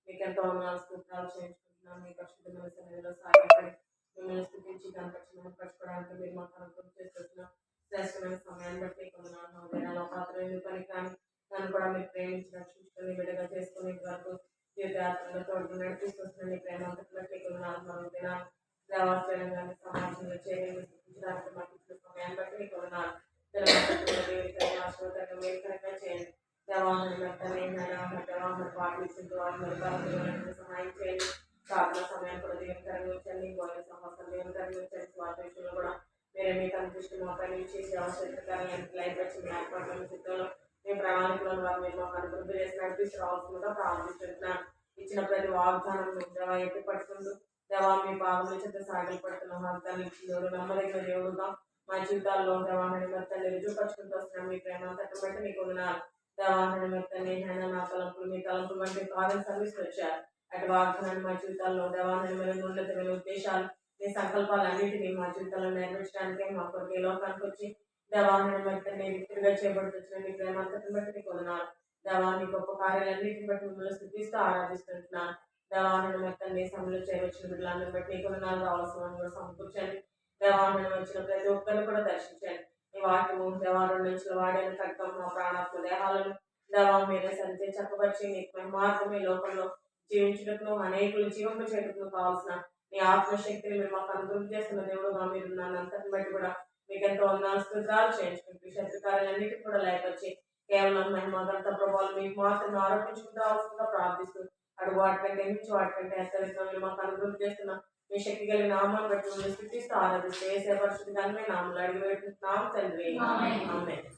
మీకెంతో స్తోత్రాలు చేయించుకుంటున్నాం. మీ పరిశుద్ధమైన సన్నిధిలో సాయపడి మిమ్మల్ని స్థుతించి కనపరచమని పరచుకోవడానికి మీరు మాకు అనుగ్రహం చేస్తున్న శ్రేష్టమైన సమయాన్ని బట్టి కొందరు పాత్ర పని కానీ నన్ను కూడా మీరు ప్రేమించి రక్షించుకొని విడుదల చేసుకునే వరకు జీవితయాత్రలో తోడు నడిపిస్తున్న నీ ప్రేమ అంతటి బట్టి కొందరు దినాలు దేవాలయాన్ని సమాజంలో చేయాలని స్థితించడానికి మాకు ఇచ్చిన సమయాన్ని బట్టి మీకు వందనాలు. ఆశీర్వాదంగా వేరుకరంగా చేయండి. దేవాహన దేవాహన పాటిస్తుంటూ వారి సహాయం చేయండి. ప్రార్థన సమయం కూడా దీవెనకరంగా ఉంచండి. గోయ సమస్యలు దీవెనకరంగా ఉంచండి. స్వార్థ విషయంలో కూడా మీరే మీకు అనిపిస్తూ మా పని చేసి అవసరకాలను లైఫ్ వచ్చింది ఏర్పాట్లను చిత్రంలో మీ ప్రణాళికలను వారు మీరు మాకు అభివృద్ధి చేసి నడిపిస్తూ రావాల్సిందిగా ప్రార్థిస్తున్నాను. ఇచ్చిన ప్రతి వాగ్దానం దేవా ఎట్టి పడుతుందో దేవా మీ భాగంలో చెత్త సాగిలు పడుతున్న వాగ్దానం ఇచ్చిన నమ్మదగిన దేవుడుగా మా జీవితాల్లో దేవాహని మొత్తాన్ని రుజుపరుచుకుంటూ వస్తున్నాం. మీ ప్రేమ అంతటి బట్టి మీకు ఉన్నారు. దేవాహని మొత్తాన్ని నా తలంపులు మీ తలంపులు వంటి కాదని సర్వీస్ వచ్చారు. అటు వాగ్దానాన్ని మా జీవితాల్లో దేవాహని ఉన్నతమైన ఉద్దేశాలు మీ సంకల్పాలన్నింటినీ మా జీవితంలో నెరవేర్చడానికి మా కొరకు ఈ లోకానికి వచ్చి దేవాహని మొత్తాన్ని విక్రిగా చేయబడుతున్న మీ ప్రేమ అంతటిని బట్టి మీకు ఉన్నారు. దేవాన్ని గొప్ప కార్యాలన్నింటిని బట్టి మిమ్మల్ని స్థుతిస్తూ ఆరాధిస్తుంటున్నాను. దేవాహని మొత్తాన్ని సమయంలో చేయవచ్చిన బిడ్డలందరిని బట్టి మీకు ఉన్నారు. రావాల్సిన కూడా సమకూర్చండి. దేవాహని వచ్చిన ప్రతి ఒక్కరిని కూడా దర్శించండి. ఈ వాక్యము దేవాలయం నుంచి వాడైన ఖడ్గం మా ప్రాణాత్మ దేహాలను దేవా మీరే సరిచే చక్కపరిచి మీకు మార్గం ఈ లోకంలో జీవించటకు అనేకులు జీవంప చేయటకు కావాల్సిన మీ ఆత్మశక్తిని మీరు మాకు అనుగ్రహం చేస్తున్న దేవుడుగా మీరు నన్ను అంతటిని బట్టి కూడా మీకు ఎంతో స్తోత్రాలు చేయించుకుంటూ శత్రుకార్యాలన్నిటికీ కూడా లేకొచ్చి కేవలం మహిమగంత ప్రభావాలు మీకు మాత్రం ఆరోపించుకుంటూ అవసరంగా ప్రార్థిస్తూ అడుగు వాటికంటే మించి వాటికంటే హెచ్చరికలు మీరు మాకు అనుగ్రహం చేస్తున్న మీ శక్తి కలిగిన నామాన్ని బట్టి మిమ్మల్ని స్థితిస్తూ ఆరాధిస్తూ ఏ పరిస్థితి దానిపై నామలు అడిగి పెట్టుకుంటున్నాం తండ్రి. ఆమేన్.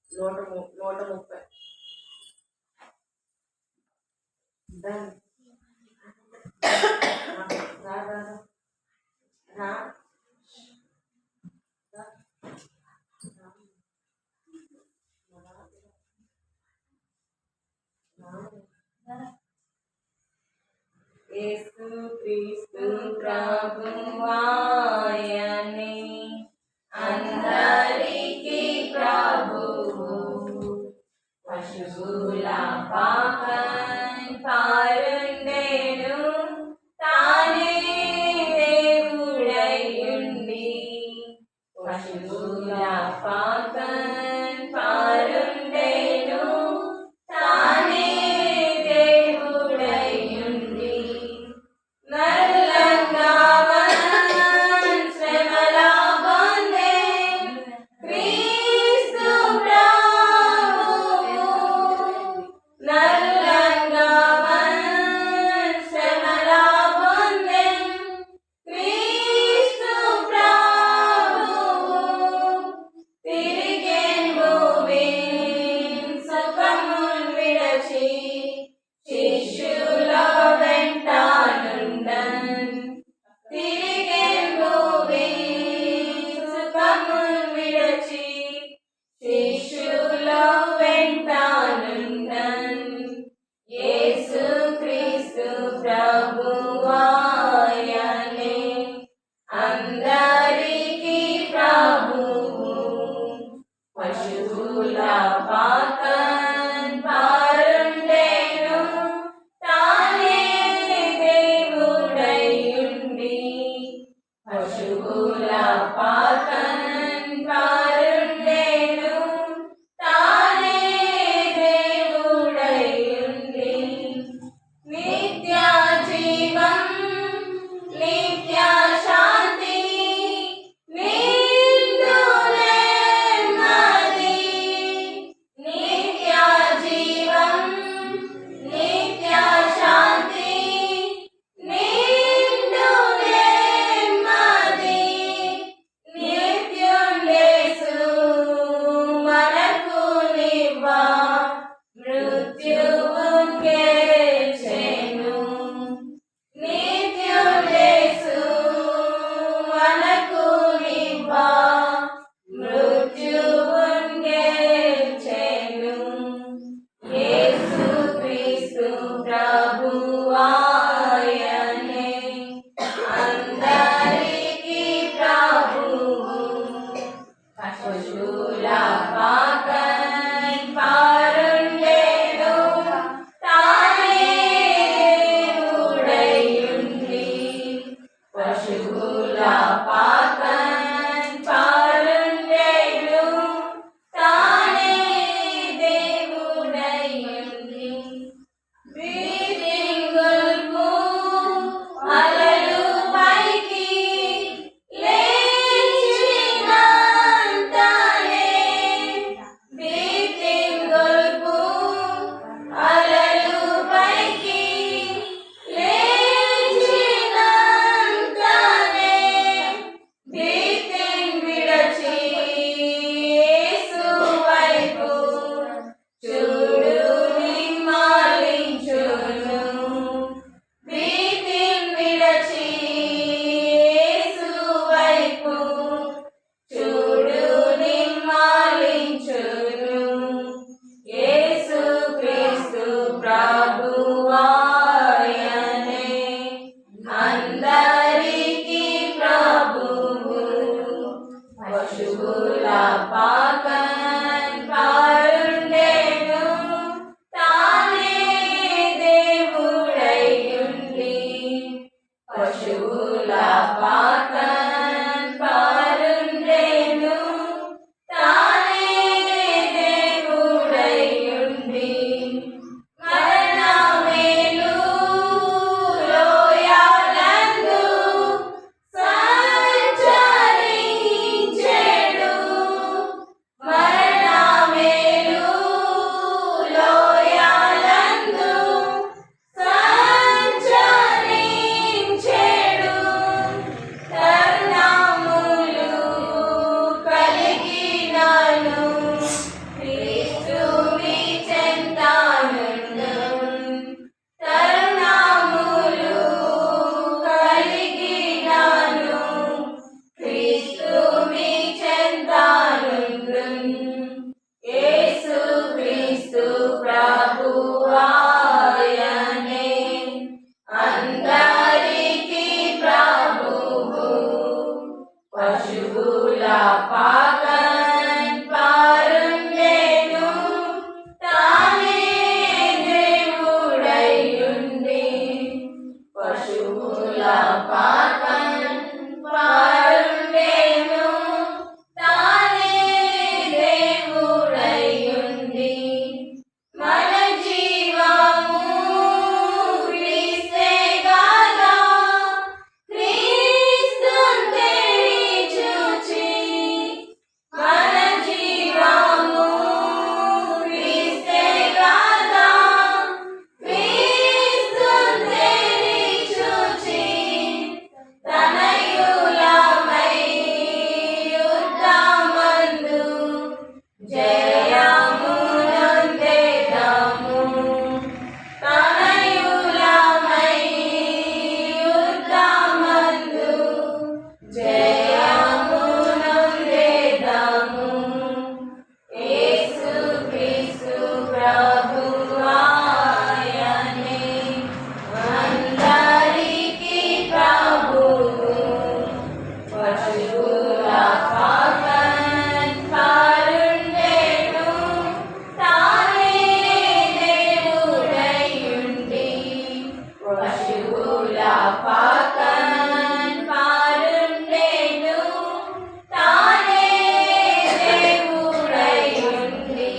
130 యేసుక్రీస్తు ప్రభువాయనే అందరికీ ప్రభువు పశువుల పాకం పారుండెను తానే దేవుడయ్యుండి పశువుల పాకం పారుండెను తానే దేవుడయ్యుండి నల్లంగా శ్రమల పొందే క్రీస్తు ప్రభువు నల్లంగా శ్రమల పొందే క్రీస్తు ప్రభువు తిరిగెను భూమిన్ సుఖమున్ విడచి శిష్యుల వెంట నుండన్ తిరిగెను భూమిన్ సుఖమున్ విడచి శిష్యుల వెంట నుండన్ యేసుక్రీస్తు ప్రభువాయనే అందరికీ ప్రభువు పశువుల పాకం పారుండెను తానే దేవుడయ్యుండి పశువుల పాకం పారుండెను తానే దేవుడయ్యుండి నిత్య జీవం నిత్య శాంతి నిండు నెమ్మది నిత్య జీవం నిత్య శాంతి నిండు నెమ్మది పశువుల పాకన్ పారుండెను తానే దేవుడయ్యుండి వీధింగుల్పు అలలు పైకి లేచినంతనే వీధింగుల్పు అలలు పైకి లేచినంతనే భీతిని విడచి యేసు వైపు చూడు నిమ్మళించును భీతిని విడచి యేసు వైపు చూడు నిమ్మళించును యేసు క్రీస్తు ప్రభువాయనే అందరికీ ప్రభువు పశువుల పాకన్ పారుండెను తానే దేవుడయ్యుండి పశువుల పాకన్ పారుండెను తానే దేవుడయ్యుండి మరణమేలు లోయలందు సంచరించెడు మరణమేలు లోయలందు సంచరించెడు తరుణములు కలిగినను క్రీస్తు మీ చెంతనుండును తరుణములు కలిగినను క్రీస్తు మీ చెంతనుండును యేసు క్రీస్తు ప్రభువాయనే అందరికీ ప్రభువు పశువుల పాకన్ పారుండెను తానే దేవుడయ్యుండి పశువుల పాకన్ పారుండెను తానే దేవుడయ్యుండి మన జీవము క్రీస్తే గదా క్రీస్తుని తెరిచూచి మన జీవము క్రీస్తే గదా క్రీస్తుని తెరిచూచి తనయులమై యుద్ధమందు జయము నొందెదము తనయులమై యుద్ధమందు జయము నొందెదము యేసు క్రీస్తు ప్రభువాయనే అందరికీ ప్రభువు పశువుల పాకన్ పారుండెను తానే దేవుడయ్యుండి పశువుల పాకన్ పారుండెను తానే దేవుడయ్యుండి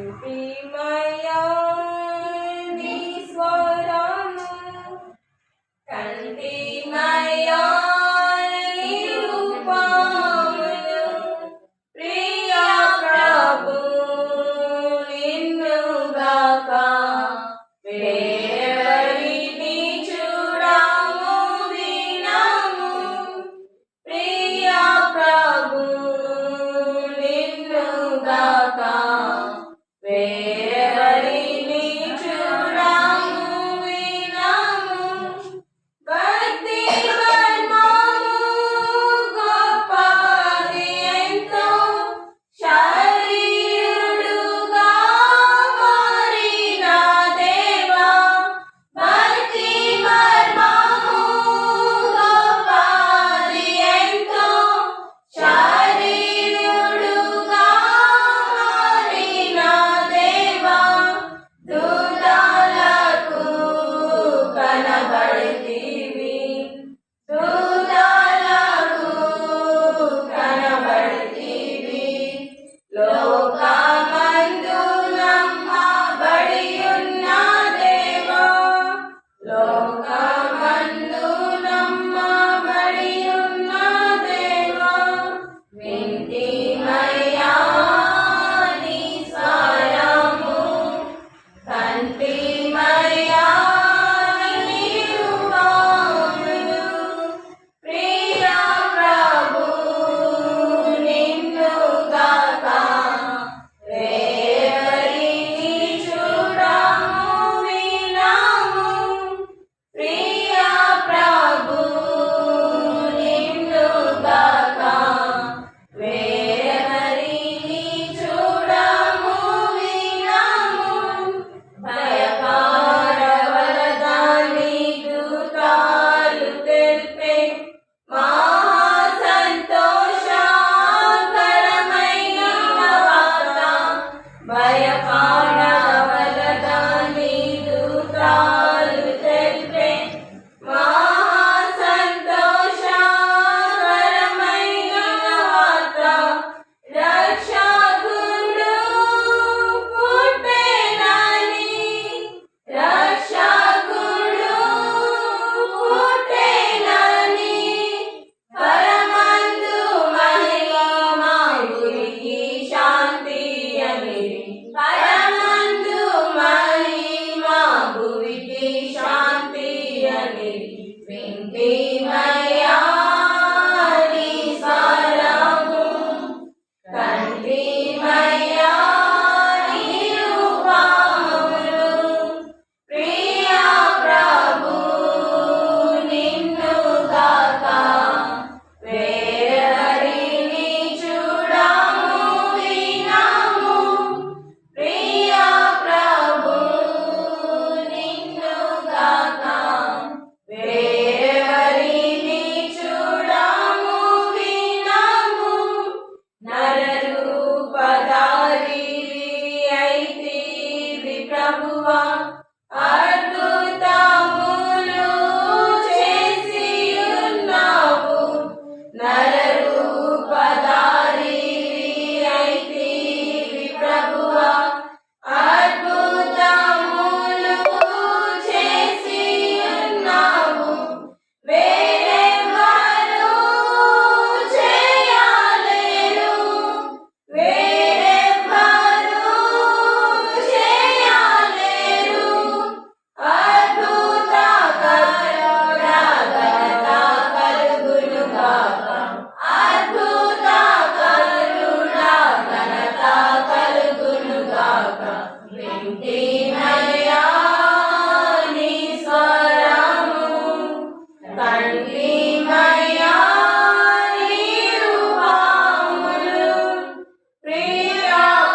వింటిమయ్యా నీ స్వరము కంటిమయ్యా నీ రూపమును ప్రియ ప్రభు నిన్ను గాక వేరెవరిని చూడము వినము ప్రియ ప్రభు నిన్ను గాక వేరెవరిని ప్రభువా అద్భుతములు చేసి ఉన్నావు నరరూపధారివి అయితివి ప్రభువా అద్భుతములు చేసి ఉన్నావు వేరెవ్వరు చేయలేరు వేరెవ్వరు చేయలేరు అద్భుత కరుణా ఘనత కలుగునుగాక అద్భుత కరుణా ఘనత కలుగునుగాక వింటిమయ్యా నీ స్వరము కంటిమయ్యా నీ రూపములు ప్రియ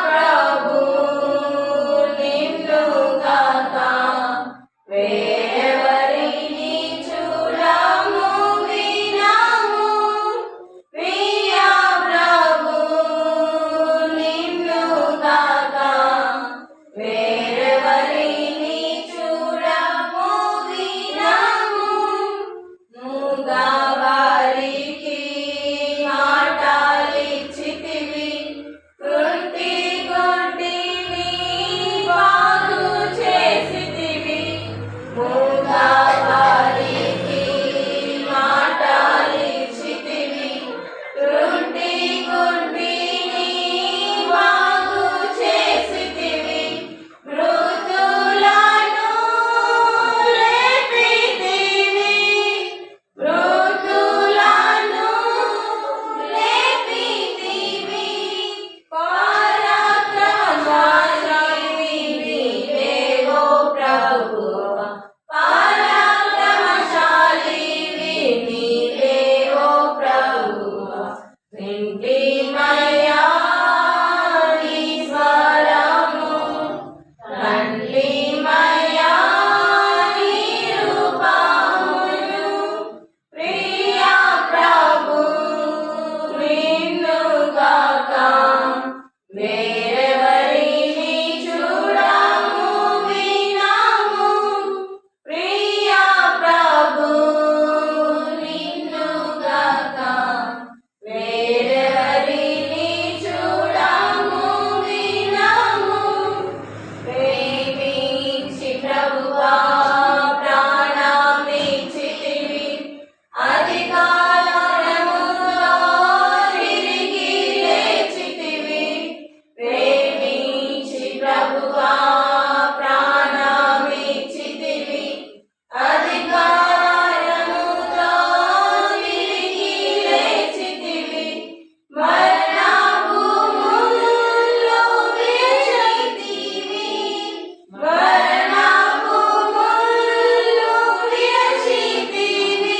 ప్రభు నిన్ను గాక వేరెవరిని చూడము వినము ప్రియ ప్రభు నిన్ను గాక వేరెవరిని చూడము వినము మూగవారికి మాటలిచ్చితివి కృంటి గుడ్డిని బాగు చేసితివి మూగవారికి మాటలిచ్చితివి కృంటి గుడ్డిని బాగు చేసితివి మృతులను లేపితివి మృతులను లేపితివి పరాక్రమశాలివి నీవేవో ప్రభువా పరాక్రమశాలివి నీవేవో ప్రభువా వింటిమయ్యా నీ స్వరము కంటిమయ్యా నీ రూపములు ప్రియ ప్రభు నిన్ను గాక వేరెవరిని చూడము వినము ప్రియ ప్రభు నిన్ను గాక వేరెవరిని చూడము వినము ప్రేమించి ప్రభువా ప్రాణమిచ్చితివి అధికారములో తిరిగి లేచితివి ప్రేమించి ప్రభువా ప్రాణమిచ్చితివి అధికారముతో తిరిగి లేచితివి మరణభూముల్లో విరచితివి మరణభూముల్లో విరచితివి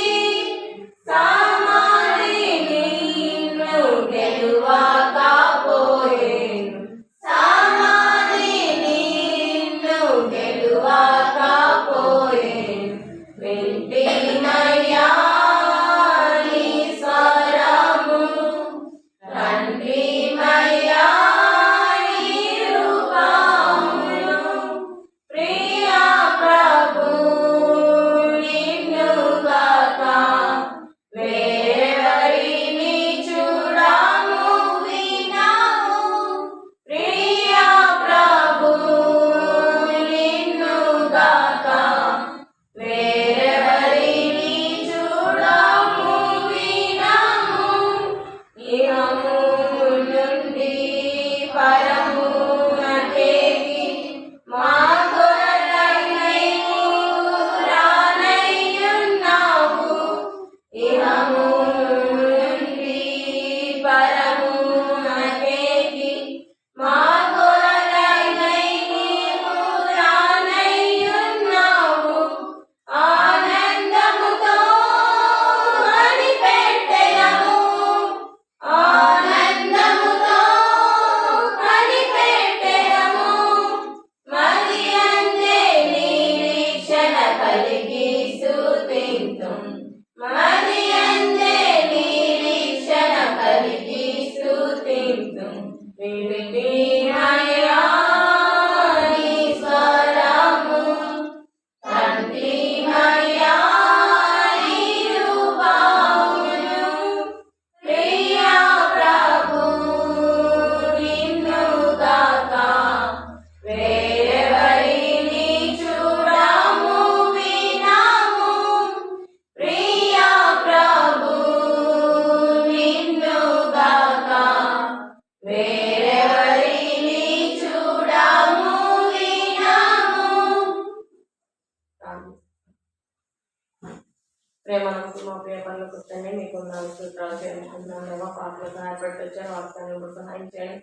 సమాధి నిన్ను గెలువకపోయెను సమాధి నిన్ను ప్రేమ మా ప్రియ పనులు కూర్చొని మీకు సూత్రాలు చేయించుకుంటున్నాను దేవా. పాటలు సహాయపడి వచ్చాను, వాక్యాన్ని కూడా సహాయం చేయండి.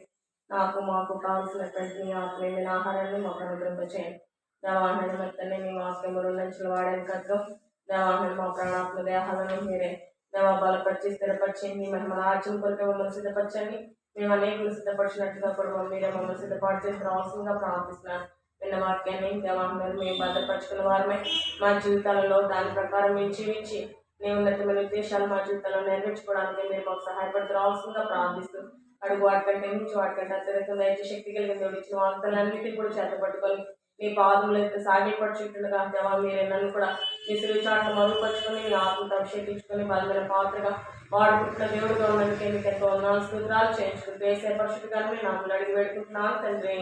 నాకు మాకు కావాల్సినటువంటి మీ ఆత్మీయమైన ఆహారాన్ని మాకు అనుగ్రహింపచేయండి. దేవాహరణ మొత్తాన్ని మీ వాక్యములు నుంచి వాడని కట్టం దేవాహరణ మా ప్రాణాత్మ దేహాలను మీరే దేవా బలపరిచి స్థిరపరిచి మీ మహిమ రాజ్యం కొరకు మమ్మల్ని సిద్ధపరచండి. మేము అనేకులు సిద్ధపరిచినట్టుగా కూడా మీరే మమ్మల్ని సిద్ధపాటు చేసి రావాల్సిందిగా ప్రార్థిస్తున్నాను. విన్న వాక్యాన్ని దేవాహరణ మేము భద్రపరుచుకున్న వారమే మా జీవితాలలో దాని ప్రకారం మేము జీవించి మీ ఉన్నతమైన ఉద్దేశాలు మా జీవితంలో నెరవేర్చుకోవడానికి మీరు మాకు సహాయపడుతూ రావాల్సిందిగా ప్రార్థిస్తూ అడుగు వాటికంటే నుంచి వాటికంటే అత్యధికంగా అయితే శక్తి కలిగిన దేవుడు ఇచ్చిన వార్తలన్నిటికీ కూడా చేతపట్టుకొని మీ పాదములు అయితే సాగిపడుచుంటుండగా దేవా మీరే నన్ను కూడా మీ సిరుచాట్లు మరుగుపరుచుకొని మీ ఆత్మతో అభిషేకించుకొని బలమైన పాత్రగా వాడుకుంటున్న దేవుడుగా ఉన్నందుకే మీకు ఎంతో వందనాలు స్తోత్రాలు చేయించుకుంటూ వేసే పరిస్థితిగానే మేము నాకు అడిగి పెట్టుకుంటున్నాను తండ్రి.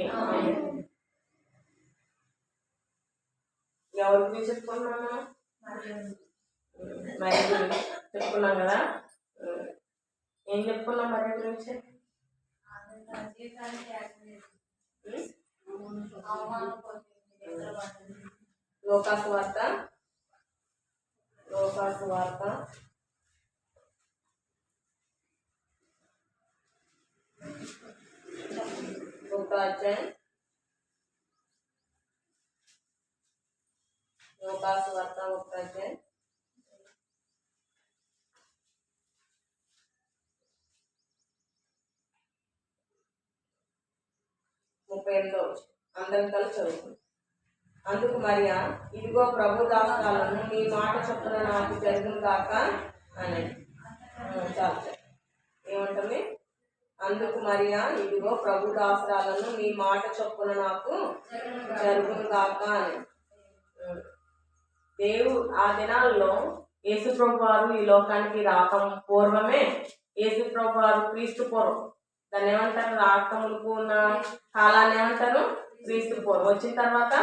ఎవరి గురించి చెప్పుకున్నాము? మరి చెప్పుకున్నాం కదా. ఏం చెప్పుకున్నాం మరి గురించి? లోకాసు వార్త 1వ అధ్యాయం. లోకాసు వార్త 1వ అధ్యాయం 38వ అందరం కలిసి చదువుకుంటాం. అందుకు మరియా, ఇదిగో ప్రభు దాసురాలను నీ మాట చొప్పున నాకు జరుగును కాక అని. చాలు ఏమంటుంది? అందుకు మరియా, ఇదిగో ప్రభు దాసురాలను నీ మాట చొప్పున నాకు జరుగును కాక అని. దేవుడు ఆ దినాల్లో యేసుప్రభు వారు ఈ లోకానికి రాక పూర్వమే, యేసుప్రభు వారు క్రీస్తు పూర్వం, దాన్ని ఏమంటారు? రాకములకు ఉన్న కాలాన్ని ఏమంటారు? క్రీస్తు పూర్వం. వచ్చిన తర్వాత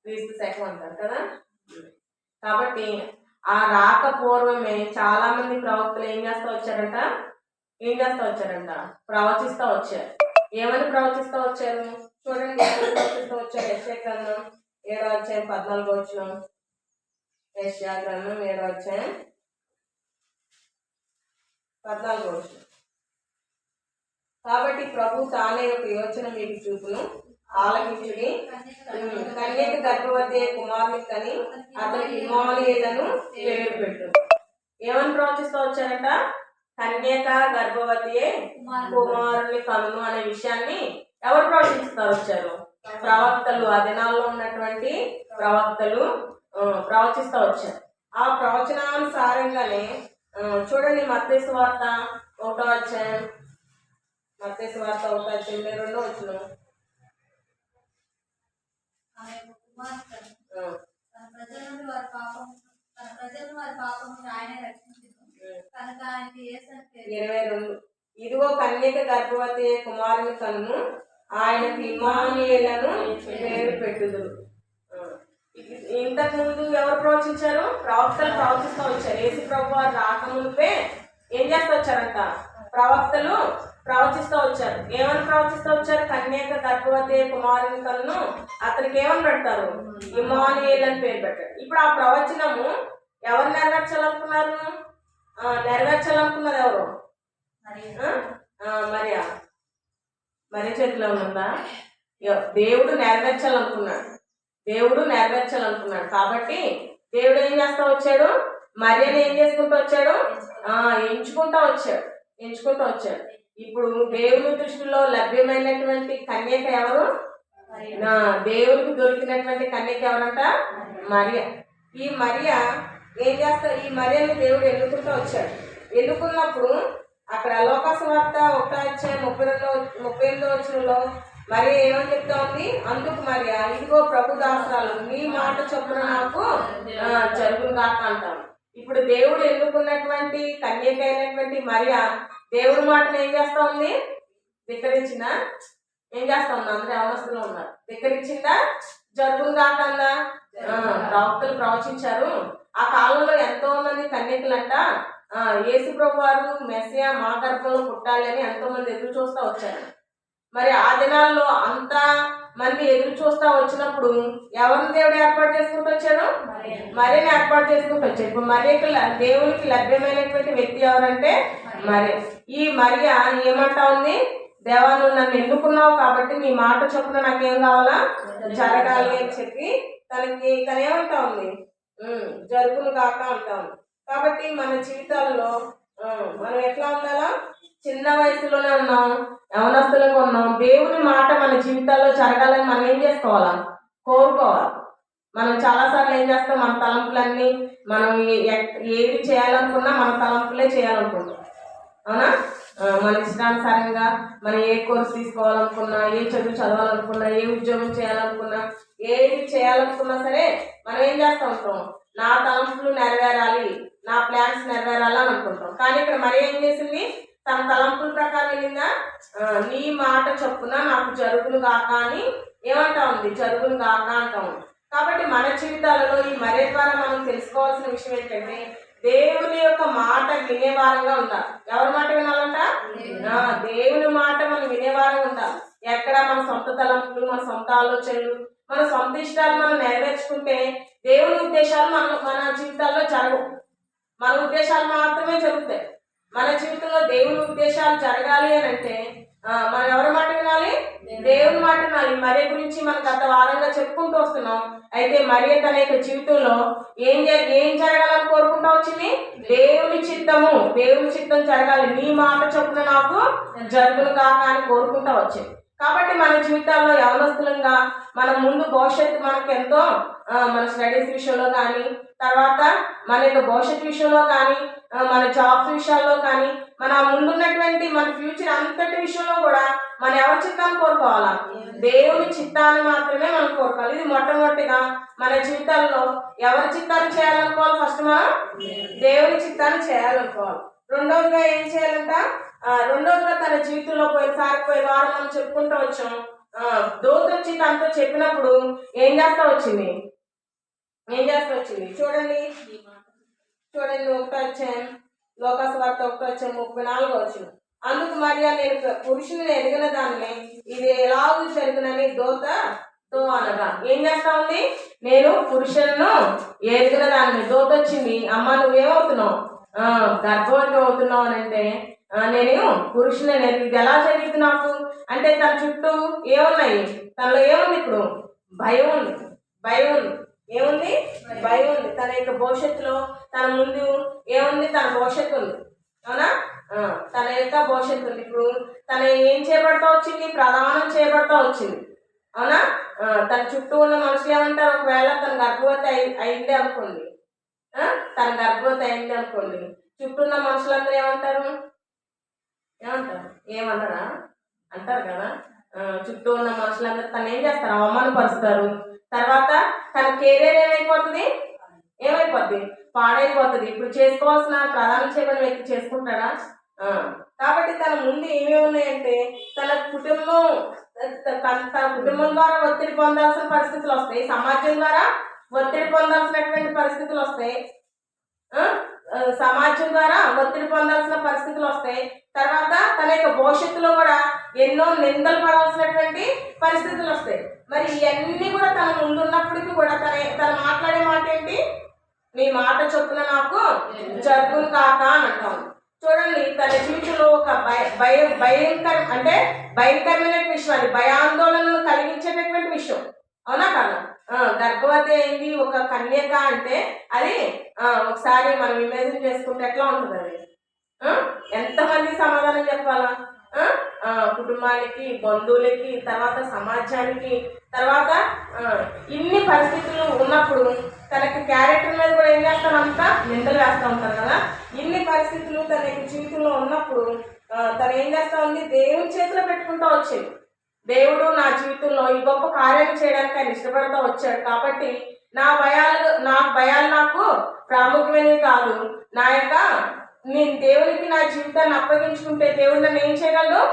క్రీస్తు శకం అంటారు కదా. కాబట్టి ఆ రాక పూర్వమే చాలా మంది ప్రవక్తలు ఏం చేస్తూ వచ్చారంట? ప్రవచిస్తూ వచ్చారు. ఏమని ప్రవచిస్తూ వచ్చారు? చూడండి, ప్రవచిస్తూ వచ్చారు. యెషయా గ్రంథం 7వ అధ్యాయం 14వ వచనం. యెషయా గ్రంథం 7వ అధ్యాయం 14వ వచనం. కాబట్టి ప్రభు తానే ఒక యోచన మీకు చూపును, ఆలకించుని, కన్యక గర్భవతి కుమారుని కని అతనికి ఇమ్మానుయేలును పేరు పెట్టు. ఏమని ప్రవచిస్తూ వచ్చారంట? కన్యక గర్భవతియే కుమారుని కనును అనే విషయాన్ని ఎవరు ప్రవచిస్తూ వచ్చారు? ప్రవక్తలు. ఆ దినాల్లో ఉన్నటువంటి ప్రవక్తలు ప్రవచిస్తూ వచ్చారు. ఆ ప్రవచనానుసారంగానే చూడండి, మత్తయి సువార్త 1వ అధ్యాయం, మత్తయి సువార్త 1వ అధ్యాయం 22వ వచనం. ఇదిగో కన్యక గర్భవతి కుమారుని కనును, ఆయనకు ఇమ్మానుయేలును పేరు పెట్టుదురు. ఇంతకు ముందు ఎవరు ప్రవచించారు? ప్రవక్తలు ప్రవచిస్తూ వచ్చారు. యేసు ప్రభు వారు రాకమునిపే ఏం చేస్తూ వచ్చారంట? ప్రవక్తలు ప్రవచిస్తూ వచ్చారు. ఏమని ప్రవచిస్తూ వచ్చారు? కన్యక గర్భవతి కుమారుని కనును అతనికి ఏమని పెడతారు? ఇమ్మానుయేలు అని పేరు పెట్టారు. ఇప్పుడు ఆ ప్రవచనము ఎవరు నెరవేర్చాలనుకున్నారు? నెరవేర్చాలనుకున్నది ఎవరు? మరియ చేతిలో ఉందా? దేవుడు నెరవేర్చాలనుకున్నాడు. కాబట్టి దేవుడు ఏం చేస్తా వచ్చాడు? మరియని ఏం చేసుకుంటూ వచ్చాడు? ఎంచుకుంటూ వచ్చాడు. ఇప్పుడు దేవుని దృష్టిలో లభ్యమైనటువంటి కన్యక ఎవరు? దేవుడికి దొరికినటువంటి కన్యక ఎవరంట? మరియ. ఈ మరియ ఏం చేస్తా? ఈ మరియని దేవుడు ఎన్నుకుంటూ వచ్చాడు. ఎన్నుకున్నప్పుడు అక్కడ లోకాసు వార్త 1వ అధ్యాయం 38వ వచనంలో మరి ఏమని చెప్తా ఉంది? అందుకు మరియా, ఇదిగో ప్రభు దాసురాలు నీ మాట చొప్పున నాకు జరుగును కాక అంటాం. ఇప్పుడు దేవుడు ఎన్నుకున్నటువంటి కన్యక అయినటువంటి మరియా దేవుడి మాటను ఏం చేస్తా ఉంది? ధిక్కరించిందా? ఏం చేస్తా ఉంది? అందరూ అవస్థలో ఉన్నారు. ధిక్కరించిందా? జరుగును కాక అందా? ప్రవక్తలు ప్రవచించారు. ఆ కాలంలో ఎంతో మంది కన్యకులంట యేసు ప్రభు వారు మెస్సియా మా గర్భంలో పుట్టాలి అని ఎంతో మంది ఎదురు చూస్తూ వచ్చారు. మరి ఆ దినాల్లో అంతా మంది ఎదురు చూస్తా వచ్చినప్పుడు ఎవరిని దేవుడు ఏర్పాటు చేసుకుంటూ వచ్చాడు? మరియని ఏర్పాటు చేసుకుంటూ వచ్చాడు. ఇప్పుడు మరియకి దేవునికి లభ్యమైనటువంటి వ్యక్తి ఎవరంటే మరి. ఈ మరియ ఏమంటా ఉంది? దేవా, నువ్వు నన్ను ఎన్నుకున్నావు కాబట్టి నీ మాట చొప్పున నాకేం కావాలా? జరగాలి అని చెప్పి తనేమంటా ఉంది? జరుగును కాక అంటా ఉంది. కాబట్టి మన జీవితాలలో మనం ఎట్లా ఉండాలా? చిన్న వయసులోనే ఉన్నాం, యవనస్తులుగా ఉన్నాం. దేవుని మాట మన జీవితాల్లో జరగాలని మనం ఏం చేసుకోవాలా? కోరుకోవాలి. మనం చాలాసార్లు ఏం చేస్తాం? మన తలంపులన్నీ మనం ఏది చేయాలనుకున్నా మన తలంపులే చేయాలనుకుంటాం. అవునా? మన ఇష్టానుసారంగా మనం ఏ కోర్సు తీసుకోవాలనుకున్నా, ఏ చదువు చదవాలనుకున్నా, ఏ ఉద్యోగం చేయాలనుకున్నా, ఏది చేయాలనుకున్నా సరే మనం ఏం చేస్తూ ఉంటాం? నా తలంపులు నెరవేరాలి, నా ప్లాన్స్ నెరవేరాలి అని అనుకుంటాం. కానీ ఇక్కడ మరి ఏం చేసింది? తన తలంపుల ప్రకారం వెళ్ళిందా? నీ మాట చొప్పున నాకు జరుగును కాక అని ఏమంటా ఉంది? జరుగును కాక అంటా ఉంది. కాబట్టి మన జీవితాలలో ఈ మరే ద్వారా మనం తెలుసుకోవాల్సిన విషయం ఏంటంటే దేవుని యొక్క మాట వినేవారంగా ఉండాలి. ఎవరి మాట వినాలంట? దేవుని మాట మనం వినేవారంగా ఉండాలి. ఎక్కడ మన సొంత తలంపులు, మన సొంత ఆలోచనలు, మన సొంత ఇష్టాలు మనం నెరవేర్చుకుంటే దేవుని ఉద్దేశాలు మన జీవితాల్లో జరగవు. మన ఉద్దేశాలు మాత్రమే జరుగుతాయి. మన జీవితంలో దేవుని ఉద్దేశాలు జరగాలి అని అంటే మనం ఎవరి మాట వినాలి? దేవుని మాట వినాలి. మరియ గురించి మనం గత వారంగా చెప్పుకుంటూ వస్తున్నాం. అయితే మరియ తన యొక్క జీవితంలో ఏం జరగాలని కోరుకుంటూ వచ్చింది? దేవుని చిత్తం జరగాలి, నీ మాట చొప్పున నాకు జరుగును కాక అని కోరుకుంటూ వచ్చింది. కాబట్టి మన జీవితాల్లో యవనస్తులంగా మన ముందు భవిష్యత్తు మనకు ఎంతో మన స్టడీస్ విషయంలో కానీ, తర్వాత మన యొక్క భవిష్యత్తు విషయంలో కానీ, మన జాబ్స్ విషయాల్లో కానీ, మన ముందున్నటువంటి మన ఫ్యూచర్ అంతటి విషయంలో కూడా మనం ఎవరి చిత్తాన్ని కోరుకోవాలా? దేవుని చిత్తాన్ని మాత్రమే మనం కోరుకోవాలి. ఇది మొట్టమొదటిగా మన జీవితాల్లో ఎవరి చిత్తాన్ని చేయాలనుకోవాలి? ఫస్ట్ మనం దేవుని చిత్తాన్ని చేయాలనుకోవాలి. రెండవదిగా ఏం చేయాలంట? రెండవదిగా తన జీవితంలో పోయిన వారం మనం చెప్పుకుంటూ వచ్చాం. దూత వచ్చి తనతో చెప్పినప్పుడు ఏం చేస్తా వచ్చింది? చూడండి 1 లోకాసువార్త 1:34 అందుకు మరియా, నేను పురుషుని ఎదిగిన దాన్ని ఇది ఎలాగూ జరుగునని దూతతో అనగా. ఏం చేస్తా ఉంది? నేను పురుషులను ఎదిగిన దాన్ని. దూత వచ్చింది, అమ్మ నువ్వేమవుతున్నావు? గర్భవతి అవుతున్నావు అని అంటే నేను పురుషుని ఎదిగి. ఇది ఎలా జరిగింది నాకు అంటే తన చుట్టూ ఏమున్నాయి? తనలో ఏముంది? ఇప్పుడు భయం ఉంది. ఏముంది? భయం ఉంది. తన యొక్క భవిష్యత్తులో తన ముందు ఏముంది? తన భవిష్యత్తు ఉంది. అవునా? తన యొక్క భవిష్యత్తు ఉంది. ఇప్పుడు తన ఏం చేయబడతా వచ్చింది? ప్రదానం చేయబడతా వచ్చింది. అవునా? తన చుట్టూ ఉన్న మనుషులు ఏమంటారు? ఒకవేళ తన గర్భవతి అయింది అనుకోండి, చుట్టూ ఉన్న మనుషులందరూ ఏమంటారు? ఏమన్నారా? అంటారు కదా. చుట్టూ ఉన్న మనుషులందరూ తను ఏం చేస్తారు? అవమానపరుస్తారు. తర్వాత తన కెరీర్ ఏమైపోద్ది? పాడైపోతుంది. ఇప్పుడు చేసుకోవాల్సిన ప్రధానం చేయబడిన వ్యక్తి చేసుకుంటాడా? కాబట్టి తన ముందు ఏమేమి ఉన్నాయంటే తన కుటుంబం ద్వారా ఒత్తిడి పొందాల్సిన పరిస్థితులు వస్తాయి. సమాజం ద్వారా ఒత్తిడి పొందాల్సినటువంటి పరిస్థితులు వస్తాయి. తర్వాత తన యొక్క భవిష్యత్తులో కూడా ఎన్నో నిందలు పడాల్సినటువంటి పరిస్థితులు వస్తాయి. మరి ఇవన్నీ కూడా తన ముందు ఉన్నప్పటికీ కూడా తన మాట్లాడే మాట ఏంటి? నీ మాట చొప్పున నాకు జరుగును కాక అని అంటాం. చూడండి, తన జీవితంలో ఒక భయంకరమైన విషయం, అది భయాందోళనను కలిగించేటటువంటి విషయం. అవునా కదా? గర్భవతి అయింది ఒక కన్యక అంటే అది ఒకసారి మనం ఇమేజిన్ చేసుకుంటే ఎట్లా ఉంటుంది? అది ఎంతమందికి సమాధానం చెప్పాలా? కుటుంబానికి, బంధువులకి, తర్వాత సమాజానికి, తర్వాత ఇన్ని పరిస్థితులు ఉన్నప్పుడు తనకి క్యారెక్టర్ మీద కూడా ఏం చేస్తామంతా నిందలు వేస్తూ ఉంటారు కదా. ఇన్ని పరిస్థితులు తన జీవితంలో ఉన్నప్పుడు తను ఏం చేస్తా ఉంది? దేవుని చేతిలో పెట్టుకుంటూ వచ్చేది. దేవుడు నా జీవితంలో ఈ గొప్ప కార్యాలు చేయడానికి ఆయన ఇష్టపడుతూ వచ్చాడు. కాబట్టి నా భయాలు నాకు ప్రాముఖ్యమైనవి కాదు. నేను దేవునికి నా జీవితాన్ని అప్పగించుకుంటే దేవుడు నన్ను ఏం చేయగలడు?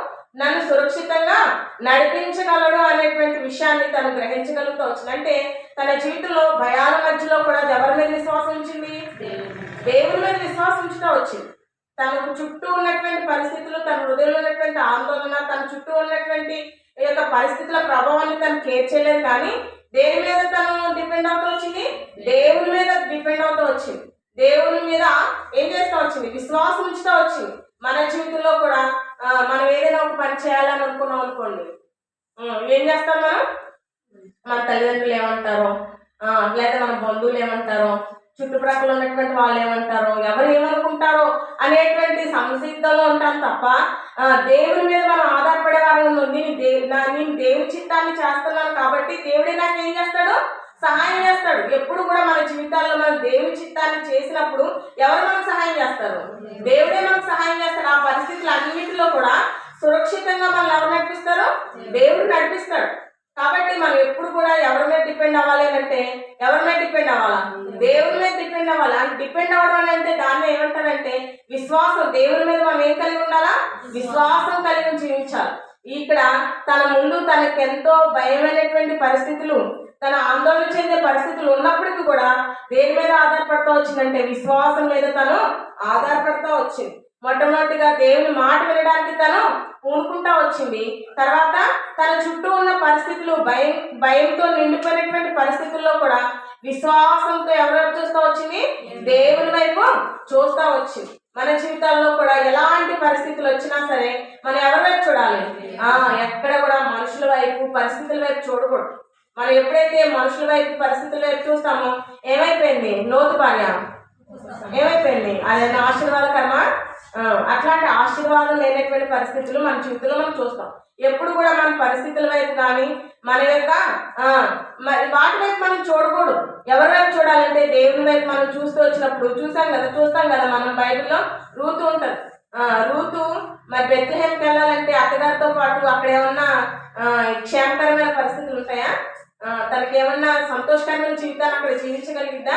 నన్ను సురక్షితంగా నడిపించగలడు అనేటువంటి విషయాన్ని తను గ్రహించగలుగుతూ వచ్చింది. అంటే తన జీవితంలో భయాల మధ్యలో కూడా ఎవరి మీద విశ్వాసం ఉంచింది? దేవుని మీద విశ్వాసం ఉంచుతూ వచ్చింది. తనకు చుట్టూ ఉన్నటువంటి పరిస్థితులు, తన హృదయంలో ఉన్నటువంటి ఆందోళన, తన చుట్టూ ఉన్నటువంటి ఈ యొక్క పరిస్థితుల ప్రభావాన్ని తను కేర్ చేయలేదు. కానీ దేని మీద తను డిపెండ్ అవుతూ వచ్చింది? దేవుని మీద డిపెండ్ అవుతూ వచ్చింది. దేవుని మీద ఏం చేస్తూ వచ్చింది? విశ్వాసం ఉంచుతూ వచ్చింది. మన జీవితంలో కూడా మనం ఏదైనా ఒక పని చేయాలని అనుకున్నాం అనుకోండి, ఏం చేస్తాం మనం? మన తల్లిదండ్రులు ఏమంటారో, లేదా మన బంధువులు ఏమంటారో, చుట్టుప్రక్కల ఉన్నటువంటి వాళ్ళు ఏమంటారో, ఎవరు ఏమనుకుంటారో అనేటువంటి సంసిద్ధంలో ఉంటాం తప్ప దేవుని మీద మనం ఆధారపడే వారు. నేను దేవుని చిత్తాన్ని చేస్తున్నాను కాబట్టి దేవుడే నాకు ఏం చేస్తాడు? సహాయం చేస్తాడు. ఎప్పుడు కూడా మన జీవితాల్లో మనం దేవుని చిత్తాన్ని చేసినప్పుడు ఎవరు మనకు సహాయం చేస్తారు? దేవుడే మనకు సహాయం చేస్తాడు. ఆ పరిస్థితులు అన్నింటిలో కూడా సురక్షితంగా మనల్ని ఎవరు నడిపిస్తారో? దేవుడు నడిపిస్తాడు. కాబట్టి మనం ఎప్పుడు కూడా ఎవరి మీద డిపెండ్ అవ్వాలి అంటే, ఎవరి మీద డిపెండ్ అవ్వాలా? దేవుని మీద డిపెండ్ అవ్వాలి. అని డిపెండ్ అవ్వడం అంటే దాన్ని ఏమంటారంటే విశ్వాసం. దేవుని మీద మనం ఏం కలిగి ఉండాలా? విశ్వాసం కలిగి జీవించాలి. ఇక్కడ తన ముందు తనకెంతో భయమైనటువంటి పరిస్థితులు, తన ఆందోళన చెందే పరిస్థితులు ఉన్నప్పటికీ కూడా దేని మీద ఆధారపడుతూ వచ్చిందంటే విశ్వాసం మీద తను ఆధారపడుతూ వచ్చింది. మొట్టమొదటిగా దేవుని మాట వినడానికి తను పూనుకుంటా వచ్చింది. తర్వాత తన చుట్టూ ఉన్న పరిస్థితులు భయంతో నిండిపోయినటువంటి పరిస్థితుల్లో కూడా విశ్వాసంతో ఎవరెవరు చూస్తూ వచ్చింది? దేవుని వైపు చూస్తూ వచ్చింది. మన జీవితాల్లో కూడా ఎలాంటి పరిస్థితులు వచ్చినా సరే మనం ఎవరి వైపు చూడాలి? ఎక్కడ కూడా మనుషుల వైపు, పరిస్థితుల వైపు చూడకూడదు. మనం ఎప్పుడైతే మనుషుల వైపు, పరిస్థితుల వైపు చూస్తామో ఏమైపోయింది? లోతు భార్య ఏమైపోయింది? అదేనా ఆశీర్వాదకరమా? అట్లాంటి ఆశీర్వాదం లేనటువంటి పరిస్థితులు మన జీవితంలో మనం చూస్తాం. ఎప్పుడు కూడా మన పరిస్థితుల వైపు కానీ మన యొక్క వాటి వైపు మనం చూడకూడదు. ఎవరి వైపు చూడాలంటే దేవుని వైపు మనం చూస్తూ వచ్చినప్పుడు చూస్తాం కదా మనం బైబిల్లో రూతు ఉంటుంది. రూతు మరి బెత్లెహేంకి వెళ్ళాలంటే అత్తగారితో పాటు అక్కడ ఏమన్నా క్షేమకరమైన పరిస్థితులు ఉంటాయా? తనకి ఏమన్నా సంతోషకరమైన జీవితాన్ని అక్కడ జీవించగలిగిద్దా?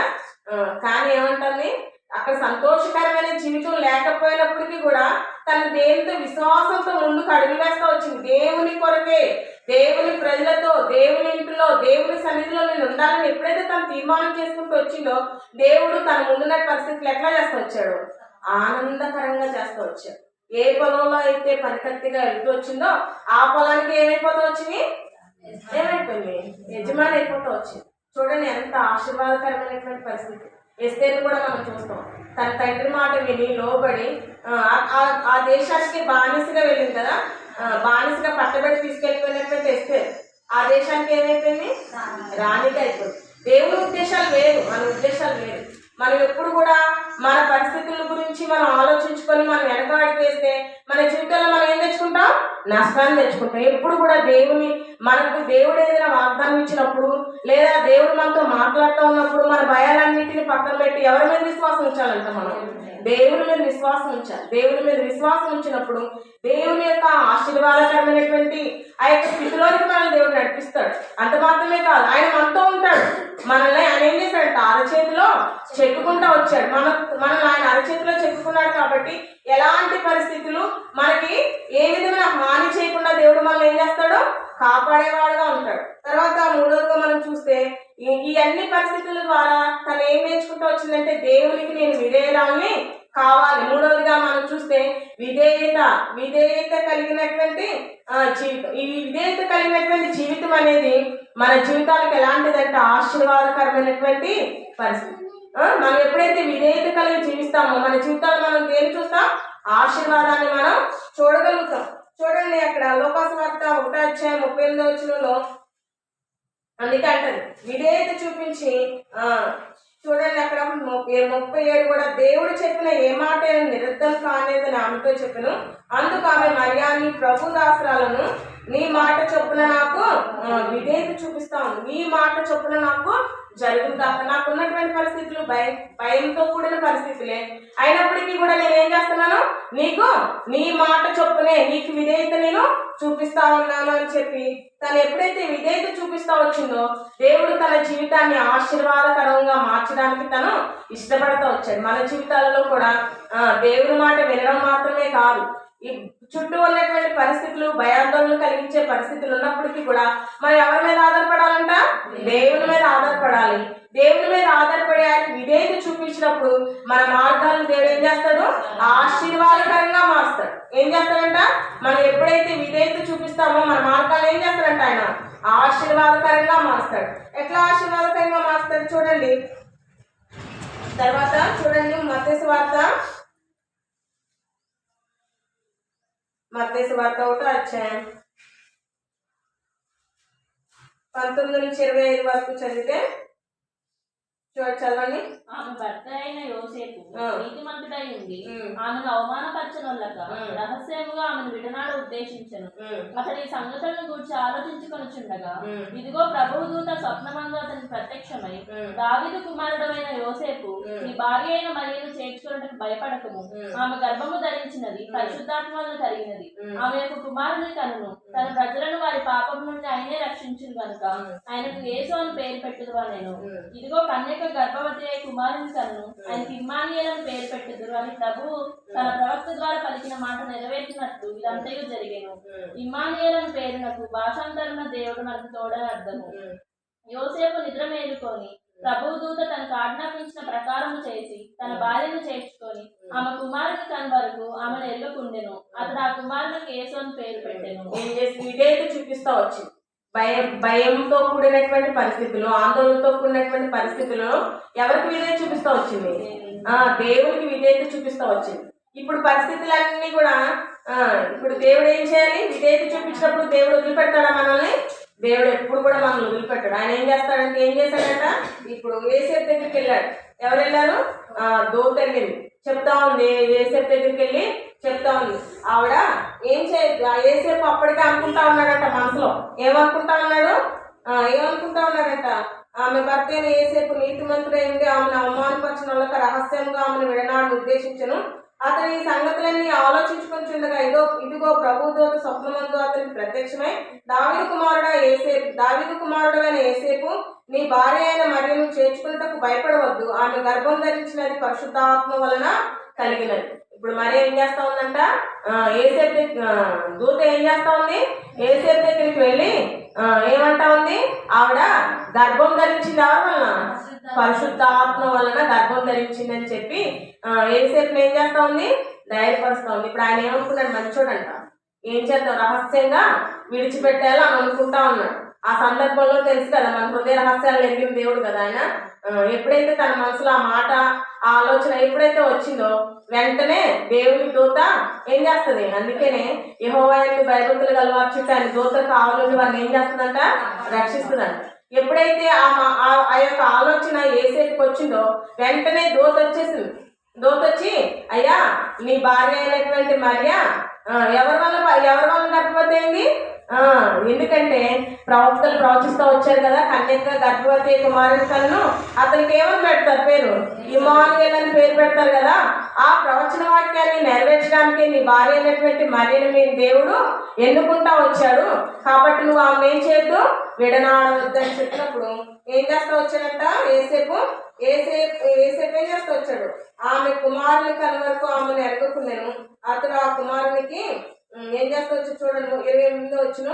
కానీ ఏమంటుంది? అక్కడ సంతోషకరమైన జీవితం లేకపోయినప్పటికీ కూడా తన దేవునితో విశ్వాసంతో ముందుకు అడుగు వేస్తూ వచ్చింది. దేవుని కొరకే, దేవుని ప్రజలతో, దేవుని ఇంటిలో, దేవుని సన్నిధిలో నేను ఉండాలని ఎప్పుడైతే తను తీర్మానం చేసుకుంటూ వచ్చిందో దేవుడు తన ముందున్న పరిస్థితులు ఎట్లా చేస్తూ వచ్చాడు? ఆనందకరంగా చేస్తూ వచ్చాడు. ఏ పొలంలో అయితే పనికత్తిగా వెళ్తూ వచ్చిందో ఆ పొలానికి ఏమైపోతూ వచ్చింది? ఏమైపోయింది? యజమాని అయిపోతూ వచ్చింది. చూడండి ఎంత ఆశీర్వాదకరమైనటువంటి పరిస్థితి. ఎస్తేరు కూడా మనం చూస్తాం. తన తండ్రి మాట విని లోబడి ఆ దేశానికి బానిసగా వెళ్ళింది కదా, బానిసగా పట్టబడి తీసుకెళ్ళిపోయినటువంటి ఎస్తేరు ఆ దేశానికి ఏమైపోయింది? రాణిగా అయిపోయింది. దేవుని ఉద్దేశాలు వేరు, మన ఉద్దేశాలు వేరు. మనం ఎప్పుడు కూడా మన పరిస్థితుల గురించి మనం ఆలోచించుకొని మనం వెనకబడి వేస్తే మన జీవితంలో మనం ఏం తెచ్చుకుంటాం? నష్టాన్ని తెచ్చుకుంటాం. ఎప్పుడు కూడా మనకు దేవుడు ఏదైనా వాగ్దానం ఇచ్చినప్పుడు లేదా దేవుడు మనతో మాట్లాడుతూ ఉన్నప్పుడు మన భయాలన్నింటినీ పక్కన పెట్టి ఎవరి మీద విశ్వాసం ఉంచాలంట? మనం దేవుని మీద విశ్వాసం ఉంచాలి. దేవుని మీద విశ్వాసం ఉంచినప్పుడు దేవుని యొక్క ఆశీర్వాదకరమైనటువంటి ఆ యొక్క స్థితిలోనికి మనల్ని దేవుడు నడిపిస్తాడు. అంత మాత్రమే కాదు, ఆయన మనతో ఉంటాడు. మనల్ని ఆయన ఏం చేశాడంట? అరచేతిలో చెక్కుకుంటూ వచ్చాడు. మనల్ని ఆయన అరచేతిలో చెక్కుకున్నాడు కాబట్టి ఎలాంటి పరిస్థితులు మనకి ఏ విధమైన హాని చేయకుండా దేవుడు మనల్ని ఏం చేస్తాడు? కాపాడేవాడుగా ఉంటాడు. తర్వాత మూడోదిగా మనం చూస్తే ఈ అన్ని పరిస్థితుల ద్వారా తను ఏం నేర్చుకుంటూ వచ్చిందంటే దేవునికి నేను విధేయురాల్ని కావాలి. మూడవదిగా మనం చూస్తే విధేయత కలిగినటువంటి జీవితం. ఈ విధేయత కలిగినటువంటి జీవితం అనేది మన జీవితాలకు ఎలాంటిదంటే ఆశీర్వాదకరమైనటువంటి పరిస్థితి. మనం ఎప్పుడైతే విధేయత కలిగి జీవిస్తామో మన జీవితాలు మనం దేని చూస్తాం? ఆశీర్వాదాన్ని మనం చూడగలుగుతాం. చూడండి అక్కడ లోకాసువార్త 1:38 అందుకే అంటది విధేయత చూపించి చూడండి అక్కడ 37 కూడా దేవుడు చెప్పిన ఏ మాట నిరర్థం కానేదని ఆమెతో చెప్పను. అందుకు ఆమె మరియాని ప్రభు దాసరాలను నీ మాట చొప్పున నాకు విధేయత చూపిస్తాను, నీ మాట చొప్పున నాకు జరుగుతాక. నాకు ఉన్నటువంటి పరిస్థితులు భయంతో కూడిన పరిస్థితులే అయినప్పటికీ కూడా నేను ఏం చేస్తున్నాను? నీ మాట చొప్పునే నీకు విధేయత నేను చూపిస్తా ఉన్నాను అని చెప్పి తను ఎప్పుడైతే విధేయత చూపిస్తా వచ్చిందో దేవుడు తన జీవితాన్ని ఆశీర్వాదకరంగా మార్చడానికి తను ఇష్టపడతా వచ్చాడు. మన జీవితాలలో కూడా దేవుని మాట వినడం మాత్రమే కాదు, చుట్టూ ఉన్నటువంటి పరిస్థితులు భయాందోళన కలిగించే పరిస్థితులు ఉన్నప్పటికీ కూడా మనం ఎవరి మీద ఆధారపడాలంట? దేవుని మీద ఆధారపడాలి. దేవుని మీద ఆధారపడి ఆయన విధేయత చూపించినప్పుడు మన మార్గాలను దేవుడు ఏం చేస్తాడు? ఆశీర్వాదకరంగా మారుస్తాడు. ఏం చేస్తాడంట? మనం ఎప్పుడైతే విధేయత చూపిస్తామో మన మార్గాలు ఏం చేస్తాడంట? ఆయన ఆశీర్వాదకరంగా మారుస్తాడు. ఎట్లా ఆశీర్వాదకరంగా మారుస్తాడు చూడండి. తర్వాత చూడండి మత్తయి సువార్త 1వ అధ్యాయం 19 నుంచి 25 వరకు చదివితే చదవండి. ఆమె భర్త అయిన యోసేపు నీతిమంతుడై ఉండి ఆమెను అవమానపరచనొల్లక రహస్యముగా ఆమెను విడనాడ ఉద్దేశించను. అతని సంగతులను గురించి ఆలోచించుకొనుచుండగా ఇదిగో ప్రభువు దూత స్వప్నమందు అతనికి ప్రత్యక్షమై, దావీదు కుమారుడమైన యోసేపు నీ భార్య అయిన మరియను చేర్చుకున్నట్టు భయపడకము, ఆమె గర్భము ధరించినది పరిశుద్ధాత్మ వల్ల కలిగినది, ఆమె యొక్క కుమారుని కనును, తన ప్రజలను వారి పాపం నుండి ఆయనే రక్షించును గనుక ఆయనకు యేసు అని పేరు పెట్టుదువా. నేను ఇదిగో కన్యక గర్భవతి అయి కుమారుని కన్ను, ఆయనకి ఇమ్మానుయేలు పేరు పెట్టుదురు అని ప్రభువు తన ప్రవక్త ద్వారా పలికిన మాట నెరవేర్చినట్లు ఇదంతయు జరిగేను. ఇమ్మానుయేలు పేరునకు భాషాంతరణ దేవుడు మనకు తోడని అర్థము. యోసేపు నిద్ర మేలుకొని ప్రభువు దూత తనకు ఆజ్ఞాపించిన ప్రకారము చేసి తన భార్యను చేర్చుకొని ఆమె కుమారుని కన్ వరకు ఆమెను ఎరుగకుండెను. అతడు ఆ కుమారునికి యేసు అని పేరు పెట్టెను. చూపిస్తా వచ్చింది. భయంతో కూడినటువంటి పరిస్థితులు, ఆందోళనతో కూడినటువంటి పరిస్థితుల్లో ఎవరికి విధేయత చూపిస్తా వచ్చింది? దేవుడికి విధేయత చూపిస్తా వచ్చింది. ఇప్పుడు పరిస్థితులన్నీ కూడా ఇప్పుడు దేవుడు ఏం చేయాలి? విధేయత చూపించినప్పుడు దేవుడు వదిలిపెట్టాడా మనల్ని? దేవుడు ఎప్పుడు కూడా మనల్ని వదిలిపెట్టాడు. ఆయన ఏం చేస్తాడంటే ఏం చేశాడంట? ఇప్పుడు యోసేపు దగ్గరికి వెళ్ళాడు. ఎవరు వెళ్ళారు? దూత వెళ్ళింది. చెప్తా ఉంది, యోసేపు దగ్గరికి వెళ్ళి చెప్తా ఉంది. ఆవిడ ఏం యోసేపు అప్పటికే అనుకుంటా ఉన్నాడంట మనసులో. ఏమనుకుంటా ఉన్నాడంట? ఆమె భర్త అయిన యోసేపు నీతిమంతుడైంది ఆమెను అవమానపరిచిన వాళ్ళకి రహస్యంగా ఆమెను విడనాడు ఉద్దేశించను. అతని ఈ సంగతులన్నీ ఆలోచించుకుంటుండగా ఇదిగో ప్రభు దూత స్వప్నమందు అతనికి ప్రత్యక్షమై, దావీదు కుమారుడైన యోసేపు నీ భార్య అయిన మరియను చేర్చుకున్నటకు భయపడవద్దు, ఆమె గర్భం ధరించినది పరిశుద్ధాత్మ వలన కలిగినది. ఇప్పుడు మరి ఏం చేస్తా ఉందంట? యోసేపు దూత ఏం చేస్తా ఉంది? యోసేపు దగ్గరికి వెళ్ళి ఏమంటా ఉంది? ఆవిడ గర్భం ధరించింది ఎవరి వలన? పరిశుద్ధాత్మ వలన గర్భం ధరించిందని చెప్పి యోసేపుని ఏం చేస్తా ఉంది? ధైర్యపరుస్తా ఉంది. ఇప్పుడు ఆయన ఏమనుకున్నాడు? మంచోడంట. ఏం చేద్దాం? రహస్యంగా విడిచిపెట్టాలో అని అనుకుంటా ఉన్నాడు. ఆ సందర్భంలో తెలుసు కదా, మన హృదయ రహస్యాలు ఎరిగిన దేవుడు కదా ఆయన. ఎప్పుడైతే తన మనసులో ఆ మాట, ఆ ఆలోచన ఎప్పుడైతే వచ్చిందో వెంటనే దేవుని దూత ఏం చేస్తుంది? అందుకనే యెహోవా యందు భయభక్తులు గలవారి చుట్టూ ఆయన దూత కావాలని వారిని ఏం చేస్తుందంట? రక్షిస్తుందంట. ఎప్పుడైతే ఆ యొక్క ఆలోచన యోసేపుకి వచ్చిందో వెంటనే దూత వచ్చేసింది. దూత వచ్చి, అయ్యా నీ భార్య అయినటువంటి మరియ ఎవరి వల్ల గర్భవతి అయింది? ఎందుకంటే ప్రవక్తలు ప్రవచిస్తూ వచ్చారు కదా, కన్యక గర్భవతి కుమారుని కన్ను, అతనికి ఏమని పెడతారు పేరు? ఇమ్మానుయేలు అని పేరు పెడతారు కదా. ఆ ప్రవచన వాక్యాన్ని నెరవేర్చడానికి నీ భార్య అయినటువంటి మరియను మీ దేవుడు ఎన్నుకుంటా వచ్చాడు. కాబట్టి నువ్వు ఆమె ఏం చేయొద్దు, విడనాడవద్దని చెప్పినప్పుడు ఏం చేస్తా వచ్చాడంట? యోసేపు ఏం చేస్తూ వచ్చాడు? ఆమె కుమారుని కను వరకు ఆమెను ఎరగకున్నాను. అతడు ఆ కుమారునికి ఏం చేస్తా వచ్చి చూడండి 28 వచ్చిన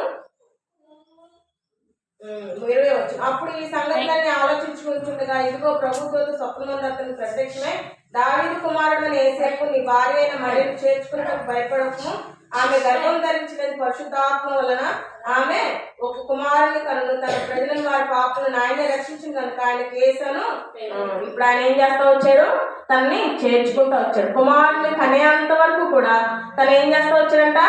20 వచ్చిన. అప్పుడు ఈ సంగతులన్నీ ఆలోచించుకుంటుండగా ఇదిగో ప్రభుత్వ స్వప్నమందు అతనికి ప్రత్యక్షమై, దావీదు కుమారుడైన యోసేపు నీ భార్య అయిన మరియను చేర్చుకున్నట్టు భయపడకు, ఆమె గర్భం ధరించినది పరిశుద్ధాత్మ వలన, ఆమె ఒక కుమారుని కనుక తన ప్రజలను వారి పాపలను ఆయనే రక్షించింది కనుక ఆయనకి యేసును. ఇప్పుడు ఆయన ఏం చేస్తా వచ్చాడు? తనని చేర్చుకుంటూ వచ్చాడు. కుమారుని కనేంత వరకు కూడా తను ఏం చేస్తా వచ్చాడంట?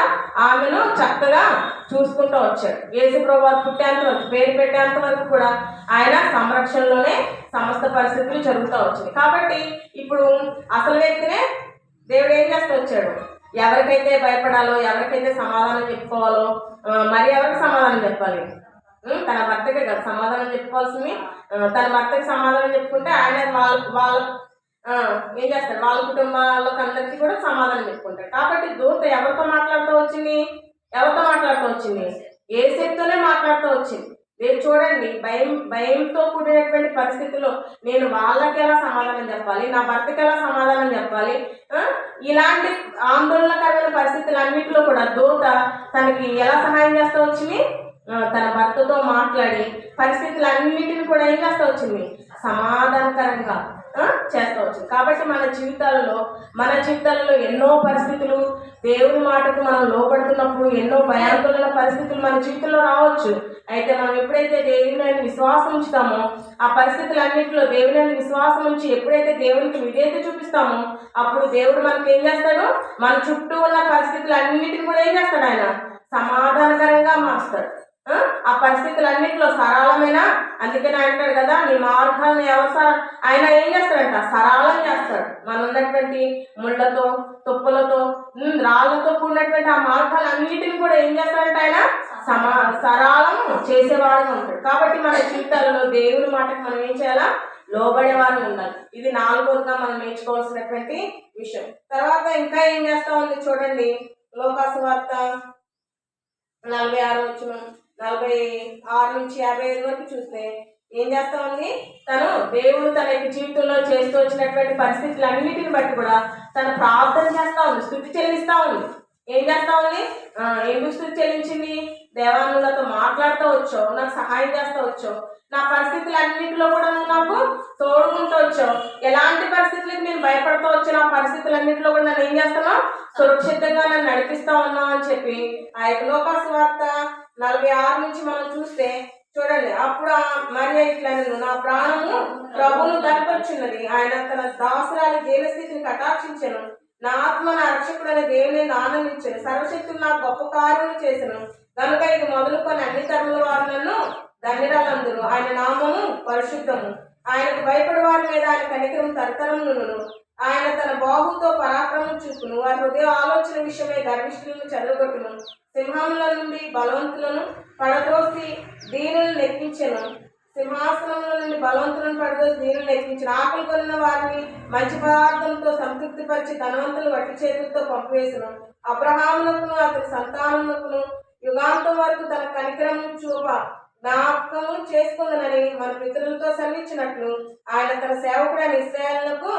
ఆమెను చక్కగా చూసుకుంటూ వచ్చాడు. యేసు ప్రభు వారు పుట్టేంత వరకు, పేరు పెట్టేంత వరకు కూడా ఆయన సంరక్షణలోనే సమస్త పరిస్థితులు జరుగుతూ వచ్చింది. కాబట్టి ఇప్పుడు అసలు వ్యక్తినే దేవుడు ఏం చేస్తూ వచ్చాడు? ఎవరికైతే భయపడాలో, ఎవరికైతే సమాధానం చెప్పుకోవాలో, మరి ఎవరికి సమాధానం చెప్పాలి? తన భర్తకే కదా సమాధానం చెప్పుకోవాల్సింది. తన భర్తకి సమాధానం చెప్పుకుంటే ఆయన వాళ్ళ ఏం చేస్తాడు? వాళ్ళ కుటుంబాలకు అందరికీ కూడా సమాధానం చెప్పుకుంటాడు. కాబట్టి దూత ఎవరితో మాట్లాడుతూ వచ్చింది? యోసేపుతోనే మాట్లాడుతూ వచ్చింది. చూడండి, భయంతో కూడినటువంటి పరిస్థితుల్లో నేను వాళ్ళకి ఎలా సమాధానం చెప్పాలి, నా భర్తకి ఎలా సమాధానం చెప్పాలి, ఇలాంటి ఆందోళనకరమైన పరిస్థితులన్నింటిలో కూడా దూత తనకి ఎలా సహాయం చేస్తూ వచ్చింది, తన భర్తతో మాట్లాడి పరిస్థితులన్నిటిని కూడా ఏం చేస్తూ వచ్చింది, సమాధానకరంగా చేస్తూ వచ్చింది. కాబట్టి మన జీవితాలలో ఎన్నో పరిస్థితులు, దేవుని మాటకు మనం లోపడుతున్నప్పుడు ఎన్నో భయాందోళన పరిస్థితులు మన జీవితంలో రావచ్చు. అయితే మనం ఎప్పుడైతే దేవుని విశ్వాసం ఉంచుతామో, ఆ పరిస్థితులన్నింటిలో దేవుని విశ్వాసం ఉంచి ఎప్పుడైతే దేవునికి విధేయత చూపిస్తామో, అప్పుడు దేవుడు మనకి ఏం చేస్తాడు, మన చుట్టూ ఉన్న పరిస్థితులన్నిటిని కూడా ఏం చేస్తాడు, ఆయన సమాధానకరంగా మారుస్తాడు. ఆ పరిస్థితులన్నింటిలో సరళమైన, అందుకని అంటాడు కదా, నీ మార్గాలను ఆయన ఏం చేస్తాడంట, సరళం చేస్తాడు. మనం ఉన్నటువంటి ముళ్ళతో, తుప్పలతో, రాళ్లతో కూడినటువంటి ఆ మార్గాలన్నిటిని కూడా ఏం చేస్తాడంట, ఆయన సరళం చేసేవాడుగా ఉంటాడు. కాబట్టి మన జీవితాలలో దేవుని మాటకు మనం ఏం చేయాలా, లోబడేవారు ఉండాలి. ఇది 4వదిగా మనం నేర్చుకోవాల్సినటువంటి విషయం. తర్వాత ఇంకా ఏం చేస్తా ఉంది చూడండి, లోకాసు వార్త 46 నుంచి 55 వరకు చూస్తే ఏం చేస్తా ఉంది, దేవుడు తన యొక్క జీవితంలో చేస్తూ వచ్చినటువంటి పరిస్థితులన్నిటిని బట్టి కూడా తను ప్రార్థన చేస్తా ఉంది, స్తుతి చెల్లిస్తా ఉంది. ఏం చేస్తా ఉంది, ఎందుకు స్తుతి చెల్లించింది, దేవా నువ్వు నాతో మాట్లాడుతూ వచ్చావు, నాకు సహాయం చేస్తూ వచ్చావు, నా పరిస్థితులన్నింటిలో కూడా నువ్వు నాకు తోడుకుంటూ వచ్చావు, ఎలాంటి పరిస్థితులకు నేను భయపడుతూ వచ్చాను, ఆ పరిస్థితులన్నింటిలో కూడా నన్ను ఏం చేస్తున్నావు, సురక్షితంగా నన్ను నడిపిస్తా ఉన్నావు అని చెప్పి ఆ యొక్క లోకాసు వార్త 46 నుంచి మనం చూస్తే చూడండి, అప్పుడు మరి ఇట్లా నా ప్రాణము ప్రభువును కనపరుచున్నది, ఆయన తన దాసురాలి దీనస్థితిని కటాక్షించను, నా ఆత్మ నా రక్షకుడైన దేవుని ఆనందించను, సర్వశక్తులు నాకు గొప్ప కార్యములు చేసను, కనుక ఇది మొదలుకొని అన్ని తరముల వారు నన్ను ధన్యురాలందరూ, ఆయన నామము పరిశుద్ధము, ఆయనకు భయపడే వారి మీద ఆయన కనికరం తరతరమును, ఆయన తన బాహుతో పరాక్రమం చూపును, వారి హృదయ ఆలోచన విషయమై గర్విష్ఠులను చెదరగొట్టును, సింహముల నుండి బలవంతులను పడద్రోసి దీనులను నెక్కించెను, సింహాసనముల నుండి బలవంతులను పడద్రోసి దీనులను నెక్కించెను, ఆకలి కొనిన వారిని మంచి పదార్థంతో సంతృప్తిపరిచి ధనవంతులు వట్టి చేతులతో పంపివేసను, అబ్రహామునకును అతని సంతానమునకును యుగాంతం వరకు తన కనికరము చూప జ్ఞాపకము చేసుకుందనని మన పితరులతో సెలవిచ్చినట్లు ఆయన తన సేవకుడైన ఇశ్రాయేలునకు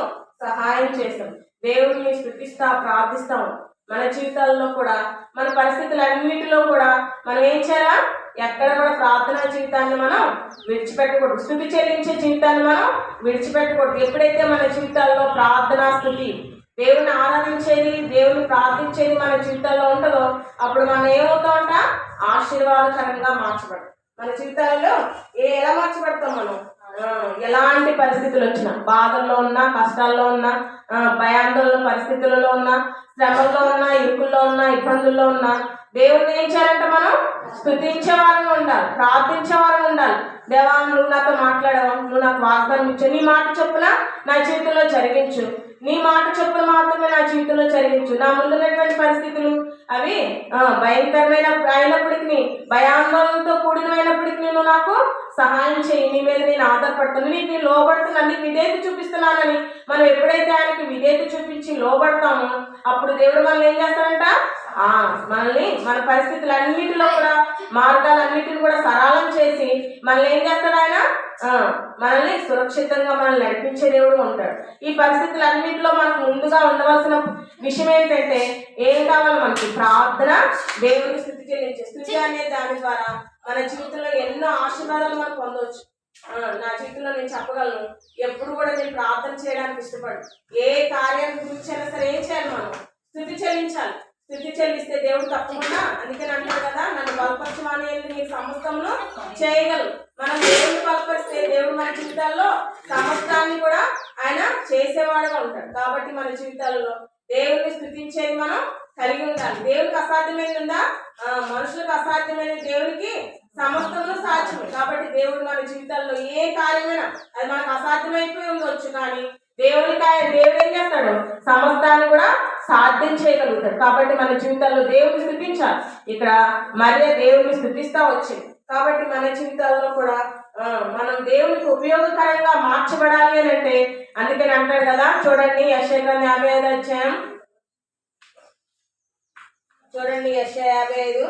సహాయం చేశాం. దేవుడిని స్తుతిస్తా ప్రార్థిస్తాము. మన జీవితాల్లో కూడా మన పరిస్థితులన్నిటిలో కూడా మనం ఏం చేయాలా, ఎక్కడ కూడా ప్రార్థనా జీవితాన్ని మనం విడిచిపెట్టకూడదు, స్తుతి చెల్లించే జీవితాన్ని మనం విడిచిపెట్టకూడదు. ఎప్పుడైతే మన జీవితాల్లో ప్రార్థనా స్తుతి, దేవుని ఆరాధించేది, దేవుని ప్రార్థించేది మన జీవితాల్లో ఉంటుందో అప్పుడు మనం ఏమవుతామంట, ఆశీర్వాదకరంగా మార్చబడతాం. మన జీవితాలలో ఎలా మార్చబడతాం, మనం ఎలాంటి పరిస్థితులు వచ్చినా, బాధల్లో ఉన్నా, కష్టాల్లో ఉన్నా, భయాందోళన పరిస్థితులలో ఉన్నా, శ్రమల్లో ఉన్నా, ఇరుకుల్లో ఉన్నా, ఇబ్బందుల్లో ఉన్నా దేవుడిని ఏం చేయాలంటే మనం స్తుతించే వారంగా ఉండాలి, ప్రార్థించే వారంగా ఉండాలి. దేవా నువ్వు నాతో మాట్లాడవు, నువ్వు నాకు వాగ్దానం ఇచ్చు, నీ మాట చొప్పున నా జీవితంలో జరిగించు, నీ మాట చొప్పున మాత్రమే నా జీవితంలో జరిగించు, నా ముందున్నటువంటి పరిస్థితులు అవి భయంకరమైన అయినప్పటికీ, భయాందోళనతో కూడినప్పటికీ నువ్వు నాకు సహాయం చేయి, నీ మీద నేను ఆధారపడుతాను, నీకు లోబడుతున్నాను, నీకు విధేయత చూపిస్తున్నానని మనం ఎప్పుడైతే ఆయనకి విధేయత చూపించి లోబడతామో అప్పుడు దేవుడు మనల్ని ఏం చేస్తాడంట, మనల్ని మన పరిస్థితులన్నిటిలో కూడా మార్గాలన్నిటిని కూడా సరళం చేసి మనల్ని ఏం చేస్తాడు, ఆయన మనల్ని సురక్షితంగా మనల్ని నడిపించే దేవుడు ఉంటాడు. ఈ పరిస్థితులన్నింటిలో మనకు ముందుగా ఉండవలసిన విషయం ఏంటంటే ఏం కావాలి, మనకి ప్రార్థన, దేవుడికి స్తుతి చెల్లించే స్తుతి అనే దాని ద్వారా మన జీవితంలో ఎన్నో ఆశీర్వాదాలు మనం పొందవచ్చు. నా జీవితంలో నేను చెప్పగలను, ఎప్పుడు కూడా నేను ప్రార్థన చేయడానికి ఇష్టపడు, ఏ కార్యాన్ని గురించి అయినా సరే ఏం చేయాలి, మనం స్తుతి చెల్లించాలి. స్తుతి చెల్లిస్తే దేవుడు తప్పకుండా, అందుకని అంటారు కదా, నన్ను బలపరచమని నీ సమస్తమును చేయగలరు. మనం దేవుడిని బలపరిస్తే దేవుడు మన జీవితాల్లో సమస్తాన్ని కూడా ఆయన చేసేవాడుగా ఉంటాడు. కాబట్టి మన జీవితాలలో దేవుడిని స్తుతించేది మనం కలిగి ఉండాలి. దేవుడికి అసాధ్యమైనది ఉందా, మనుషులకు అసాధ్యమైన దేవునికి సమస్తము సాధ్యమే. కాబట్టి దేవుడు మన జీవితాల్లో ఏ కార్యమైనా అది మనకు అసాధ్యమైపోయి ఉండొచ్చు, కానీ దేవుడు ఏం చేస్తాడు, సమస్తాన్ని కూడా సాధ్యం చేయగలుగుతాడు. కాబట్టి మన జీవితాల్లో దేవుడిని స్తుతించాలి. ఇక్కడ మరియ దేవుడిని స్తుతిస్తా వచ్చింది. కాబట్టి మన జీవితాల్లో కూడా మనం దేవునికి ఉపయోగకరంగా మార్చబడాలి అని అంటే, అందుకని అంటాడు కదా, చూడండి యెషయా 55 అధ్యాయం, చూడండి యెషయా 55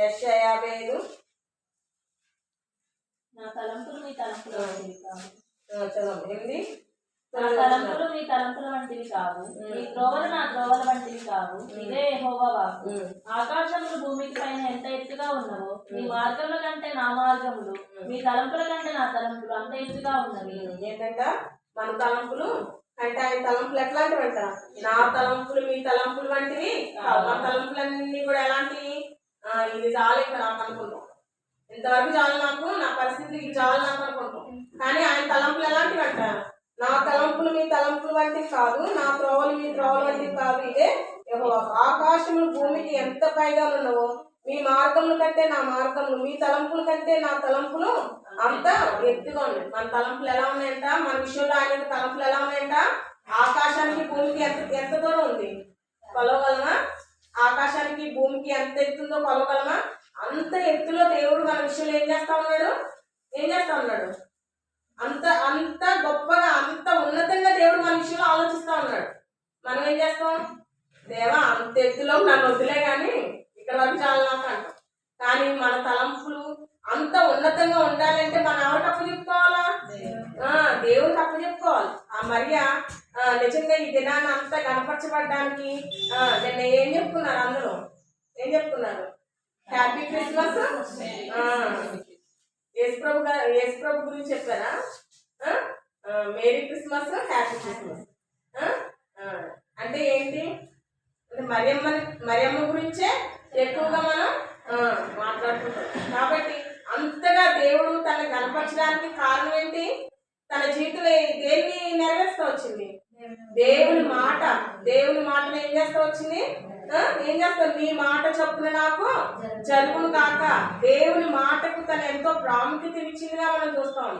యెషయా 5. నా తలంపులు మీ తలంపుల వంటివి కావు. చదవండి 8. నా తలంపులు మీ తలంపుల వంటివి కావు, మీ త్రోవలు నా త్రోవల వంటివి కావు. ఇదే యెహోవా వాక్కు. ఆకాశములు భూమికి పైన ఎంత ఎత్తుగా ఉన్నవో, మీ మార్గముల కంటే నా మార్గములు, మీ తలంపుల కంటే నా తలంపులు అంత ఎత్తుగా ఉన్నవి. ఏంటంట మన తలంపులు అంటే ఆయన తలంపులు ఎట్లాంటివి అంట? నా తలంపులు మీ తలంపులు వంటివి కావు. మన తలంపులన్నీ కూడా ఎలాంటివి? ఇది చాలు ఇక్కడ నాకు అనుకుంటాం, ఇంతవరకు చాలు నాకు, నా పరిస్థితి ఇది చాలు నాకు అనుకుంటాం. కానీ ఆయన తలంపులు ఎలాంటివి అంట? నా తలంపులు మీ తలంపులు వంటివి కాదు, నా త్రోవలు మీ త్రోవలు వంటివి కాదు. ఇదే యెహోవా. ఆకాశములు భూమికి ఎంత పైగా ఉన్నవో, మీ మార్గముల కంటే నా మార్గములు, మీ తలంపుల కంటే నా తలంపులు అంత ఎత్తుగా ఉన్నాయి. మన తలంపులు ఎలా ఉన్నాయంట? మన విషయంలో ఆయన తలంపులు ఎలా ఉన్నాయంట? ఆకాశానికి భూమికి ఎంత దూరం ఉంది కొలవగలమా? ఆకాశానికి భూమికి ఎంత ఎత్తుందో కొలవగలమా? అంత ఎత్తులో దేవుడు మన విషయంలో ఏం చేస్తా ఉన్నాడు? అంత గొప్పగా, అంత ఉన్నతంగా దేవుడు మన విషయంలో ఆలోచిస్తా ఉన్నాడు. మనం ఏం చేస్తాం? దేవా అంత ఎత్తులో నన్ను వద్దులే కానీ ఇక్కడ వరకు చాలా నాకు అంటాం. కానీ మన తలంపులు అంత ఉన్నతంగా ఉండాలంటే మనం ఎవరికి అప్పు చెప్పుకోవాలా? దేవుడికి అప్పు చెప్పుకోవాలి. ఆ మరియా నిజంగా ఈ దినాన్ని అంతా కనపరచబడ్డానికి నిన్న ఏం చెప్పుకున్నారు? అందరూ ఏం చెప్పుకున్నారు? Happy Christmas. యేసుప్రభు గురించి చెప్పారా? Merry Christmas, happy Christmas. అంటే ఏంటి అంటే మరియమ్మ గురించే ఎక్కువగా మనం మాట్లాడుకుంటాం. కాబట్టి అంతగా దేవుడు తనని కనపరచడానికి కారణం ఏంటి? తన జీవితంలో దేన్ని నెరవేరుస్తూ వచ్చింది? దేవుని మాటను ఏం చేస్తూ వచ్చింది? ఏం చేస్తావు? నీ మాట చొప్పున నాకు జరుగును కాక. దేవుని మాటకు తను ఎంతో ప్రాముఖ్యత ఇచ్చిందిగా మనం చూస్తాం.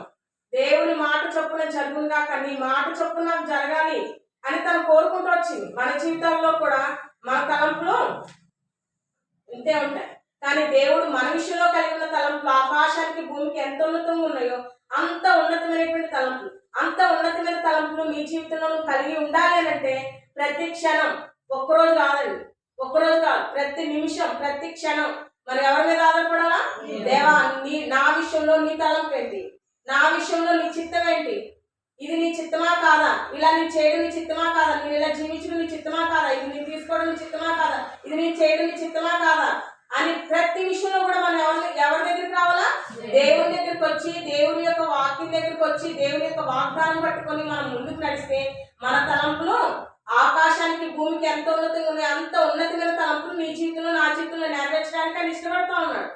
దేవుని మాట చొప్పున జరుగును కాక, నీ మాట చొప్పున నాకు జరగాలి అని తను కోరుకుంటూ వచ్చింది. మన జీవితాల్లో కూడా మన తలంపులు ఇంతే ఉంటాయి. కానీ దేవుడు మన విషయంలో కలిగి ఉన్న తలంపులు ఆకాశానికి భూమికి ఎంత ఉన్నతంగా ఉన్నాయో అంత ఉన్నతమైనటువంటి తలంపులు, అంత ఉన్నతమైన తలంపులు మీ జీవితంలో కలిగి ఉండాలి అని అంటే ప్రతి క్షణం, ఒక్కరోజు కాదండి, ఒక్కరోజు కాదు, ప్రతి నిమిషం, ప్రతి క్షణం మనం ఎవరి మీద ఆధారపడాలా? దేవా నా విషయంలో నీ తలంపు ఏంటి? నా విషయంలో నీ చిత్తం ఏంటి? ఇది నీ చిత్తమా కాదా? ఇలా నీ చేయడం నీ చిత్తమా కాదా? నేను ఇలా జీవించడం నీ చిత్తమా కాదా? ఇది నీ తీసుకోవడం నీ చిత్తమా కాదా? ఇది నీ చేయడం నీ చిత్తమా కాదా అని ప్రతి విషయంలో కూడా మనం ఎవరి దగ్గరికి రావాలా? దేవుని దగ్గరికి వచ్చి, దేవుని యొక్క వాక్యం దగ్గరికి వచ్చి, దేవుని యొక్క వాగ్దానం పట్టుకొని మనం ముందుకు నడిస్తే మన తలంపులు ఆకాశానికి భూమికి ఎంత ఉన్నతంగా ఉన్నాయి, అంత ఉన్నతమైన తలంపులు నీ జీవితంలో నా జీవితంలో నెరవేర్చడానికి ఆయన ఇష్టపడతా ఉన్నాడు.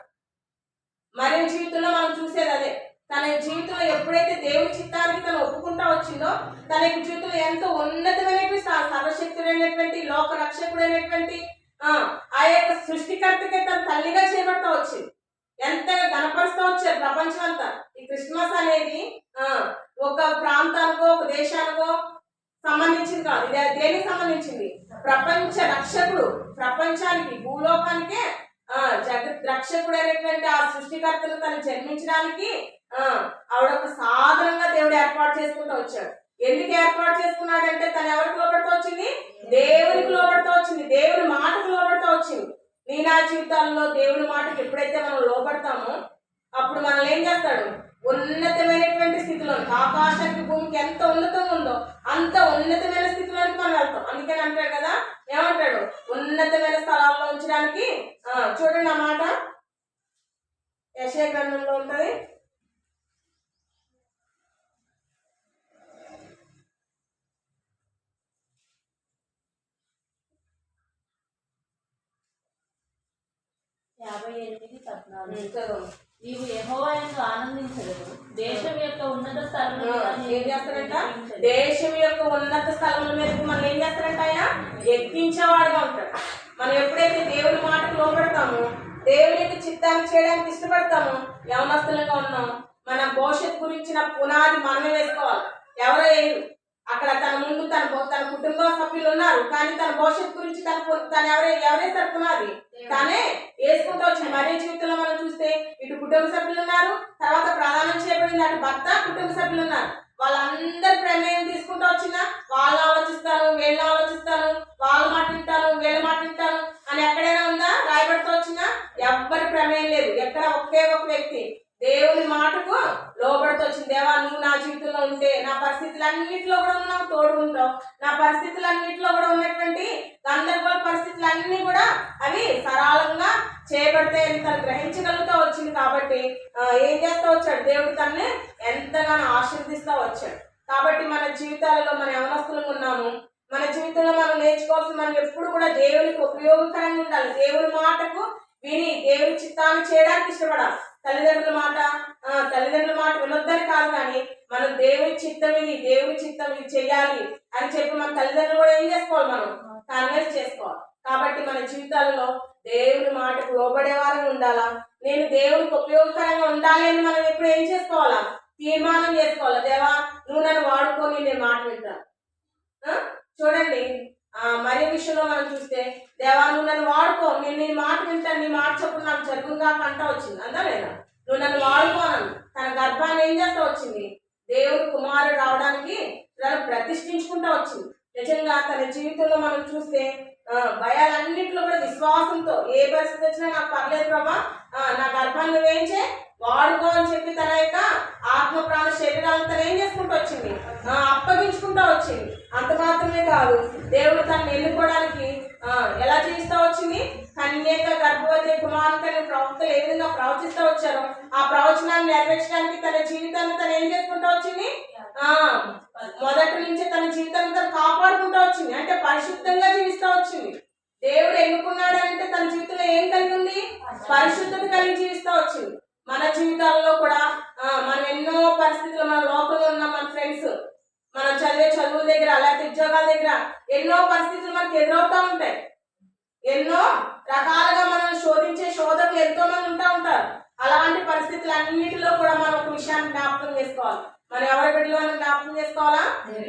మరి జీవితంలో మనం చూసేది అదే. తన జీవితంలో ఎప్పుడైతే దేవుని చిత్తానికి తను ఒప్పుకుంటా వచ్చిందో, తన యొక్క జీవితంలో ఎంతో ఉన్నతమైనటువంటి సర్వశక్తుడైనటువంటి లోక రక్షకుడైనటువంటి ఆ యొక్క సృష్టికర్తకి తన తల్లిగా చేపడతా వచ్చింది. ఎంతగా గణపరుస్తూ వచ్చారు ప్రపంచం అంతా. ఈ క్రిస్మస్ అనేది ఒక ప్రాంతానికో ఒక దేశానికో సంబంధించింది కాదు. ఇది దేనికి సంబంధించింది? ప్రపంచ రక్షకుడు, ప్రపంచానికి, భూలోకానికే జగత్ రక్షకుడు అనేటువంటి ఆ సృష్టికర్తను తను జన్మించడానికి ఆవిడ ఒక సాధనంగా దేవుడు ఏర్పాటు చేసుకుంటూ వచ్చాడు. ఎందుకు ఏర్పాటు చేసుకున్నాడంటే తను ఎవరికి లోపడుతూ వచ్చింది? దేవునికి లోపడుతూ వచ్చింది, దేవుని మాటకు లోపడుతూ వచ్చింది. నీ నా జీవితాల్లో దేవుని మాటకు ఎప్పుడైతే మనం లోపడతామో అప్పుడు మనల్ని ఏం చేస్తాడు? ఉన్నతమైనటువంటి స్థితిలోకి, ఆకాశానికి భూమికి ఎంత ఉన్నతంగా ఉందో అంత ఉన్నతమైన స్థితిలోకి మనం వెళ్తాం. అందుకని అంటాడు కదా, ఏమంటాడు? ఉన్నతమైన స్థలాల్లో ఉంచడానికి. చూడండి ఆ మాట యెషయా గ్రంథంలో ఉంటది. నీవు యెహోవా యందు ఆనందించదు, దేశం యొక్క ఉన్నత స్థలముల ఏం చేస్తారంట? దేశం యొక్క ఉన్నత స్థలముల మీదకి మనం ఏం చేస్తారంట? ఆయన ఎక్కించేవాడుగా ఉంటాడు. మనం ఎప్పుడైతే దేవుని మాటకు లోపడతామో, దేవుని యొక్క చిత్తాన్ని చేయడానికి ఇష్టపడతామో, యవనస్తులుగా ఉన్నాం, మన భవిష్యత్తు గురించిన పునాది మనమే వేసుకోవాలి. ఎవరో వేయరు. అక్కడ తన ముందు తన కుటుంబ సభ్యులు ఉన్నారు, కానీ తన భవిష్యత్తు గురించి తను ఎవరేస్తారు పునాది? తానే వేసుకుంటూ వచ్చింది. మరీ జీవితంలో మనం చూస్తే ఇటు కుటుంబ సభ్యులు ఉన్నారు, తర్వాత ప్రధానం చేయబడింది అటు భర్త, కుటుంబ సభ్యులు ఉన్నారు. వాళ్ళందరి ప్రమేయం తీసుకుంటూ వచ్చినా వాళ్ళు ఆలోచిస్తాను, వీళ్ళు ఆలోచిస్తాను, వాళ్ళ మాట వింటాను, వీళ్ళ మాట వింటాను అని ఎక్కడైనా ఉందా? రాయబడుతూ వచ్చినా ఎవ్వరి ప్రమేయం లేదు. ఎక్కడ ఒకే ఒక వ్యక్తి దేవుని మాటకు లోబడుతూ వచ్చింది. దేవా నువ్వు నా జీవితంలో ఉంటే నా పరిస్థితులన్నింటిలో కూడా ఉన్నావు, తోడు ఉంటావు. నా పరిస్థితులన్నింటిలో కూడా ఉన్నటువంటి గందరగోళ పరిస్థితులన్నీ కూడా అవి సరళంగా చేయబడతాయని తను గ్రహించగలుగుతూ వచ్చింది. కాబట్టి ఏం చేస్తూ వచ్చాడు, దేవుడు తనని ఎంతగానో ఆశీర్వదిస్తూ వచ్చాడు. కాబట్టి మన జీవితాలలో మన యవనస్తులుగా ఉన్నాము. మన జీవితంలో మనం నేర్చుకోవాల్సి మనం ఎప్పుడు కూడా దేవునికి ఉపయోగకరంగా ఉండాలి. దేవుని మాటకు విని దేవుని చిత్తాన్ని చేయడానికి ఇష్టపడాలి. తల్లిదండ్రుల మాట వినొద్దని కాదు, కానీ మనం దేవుని చిత్తం ఇది చెయ్యాలి అని చెప్పి మన తల్లిదండ్రులు కూడా ఏం చేసుకోవాలి, మనం కన్విన్స్ చేసుకోవాలి. కాబట్టి మన జీవితాలలో దేవుని మాటకు లోబడే వారిని ఉండాలా. నేను దేవునికి ఉపయోగకరంగా ఉండాలి అని మనం ఎప్పుడు ఏం చేసుకోవాలా, తీర్మానం చేసుకోవాలా. దేవా నువ్వు నన్ను వాడుకొని నేను మాట వింటాను. చూడండి మరి విషయంలో మనం చూస్తే, దేవా నువ్వు నన్ను వాడుకో, నేను నీ మాట వింటాను, నీ మాట చొప్పున నాకు జరుగుగా కంట వచ్చింది అందా లేదా. నువ్వు నన్ను వాడుకోనను తన గర్భాన్ని ఏం చేస్తా వచ్చింది, దేవుడు కుమారుడు రావడానికి తను ప్రతిష్ఠించుకుంటా వచ్చింది. నిజంగా తన జీవితంలో మనం చూస్తే భయాలన్నింటిలో కూడా విశ్వాసంతో ఏ పరిస్థితి వచ్చినా నాకు పర్లేదు ప్రభా, నా గర్భాన్ని నువ్వేంచే వాడుకో అని చెప్పి తన యొక్క ఆత్మ ప్రాణ శరీరాలను తను ఏం చేసుకుంటూ వచ్చింది, అప్పగించుకుంటూ వచ్చింది. అంత మాత్రమే కాదు, దేవుడు తనను ఎన్నుకోవడానికి ఎలా చేస్తూ వచ్చింది, కన్యక గర్భవతి కుమార్తెను ప్రవక్తలు ఏ విధంగా ప్రవచిస్తూ వచ్చారో ఆ ప్రవచనాన్ని నెరవేర్చడానికి తన జీవితాన్ని తను ఏం చేసుకుంటూ వచ్చింది, మొదటి నుంచి తన జీవితాన్ని తను కాపాడుకుంటూ వచ్చింది. అంటే పరిశుద్ధంగా జీవిస్తూ వచ్చింది. దేవుడు ఎన్నుకున్నాడు అంటే తన జీవితంలో ఏం కలిగి ఉంది, పరిశుద్ధత కలిగి జీవిస్తూ వచ్చింది. మన జీవితాల్లో కూడా మనం ఎన్నో పరిస్థితులు, మన లోకంలో ఉన్న మన ఫ్రెండ్స్, మనం చదివే చదువుల దగ్గర లేకపోతే ఉద్యోగాల దగ్గర ఎన్నో పరిస్థితులు మనకు ఎదురవుతూ ఉంటాయి. ఎన్నో రకాలుగా మనం శోధించే శోధకులు ఎంతో మంది ఉంటారు. అలాంటి పరిస్థితులన్నిటిలో కూడా మనం ఒక విషయాన్ని జ్ఞాపకం చేసుకోవాలి. మనం ఎవరి బిడ్డలు అని జ్ఞాపకం చేసుకోవాలా,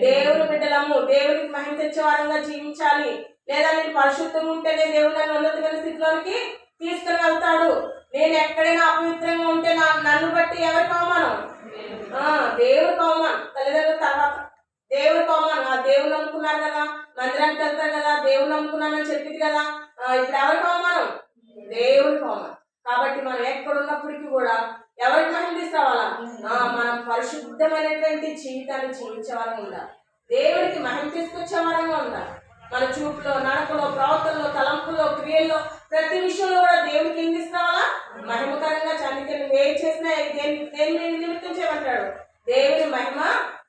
దేవుని బిడ్డలము, దేవునికి మహిమ తెచ్చే వారంగా జీవించాలి. లేదా నేను పరిశుద్ధంగా ఉంటేనే దేవుడు నన్ను ఉన్నతమైన స్థితిలోనికి తీసుకుని వెళ్తాడు. నేను ఎక్కడైనా అపవిత్రంగా ఉంటే నన్ను బట్టి ఎవరికి అవమానం, దేవుడికి అవమానం. తల్లిదండ్రుల తర్వాత దేవుడికి అవమానం. ఆ దేవుడు నమ్ముకున్నారు కదా, మందిరానికి వెళ్తారు కదా, దేవుడు నమ్ముకున్నానని చెప్పింది కదా, ఇప్పుడు ఎవరికి అవమానం, దేవుడికి అవమానం. కాబట్టి మనం ఎక్కడున్నప్పటికీ కూడా ఎవరికి మహిమ తీసుకురావాలా, మనం పరిశుద్ధమైనటువంటి జీవితాన్ని జీవించే వారంగా ఉండాలి. దేవుడికి మహిమ తీసుకొచ్చే వారంగా ఉండాలి. మన చూపులో, నడకలో, ప్రవర్తనలో, తలంపులో, క్రియల్లో, ప్రతి విషయంలో కూడా దేవుడికి ఏం తీసుకురావాలా, మహిమకరంగా. అందుకే నువ్వు ఏం చేసినా దేని నిమిత్తం చేయమంటాడు, దేవుని మహిమ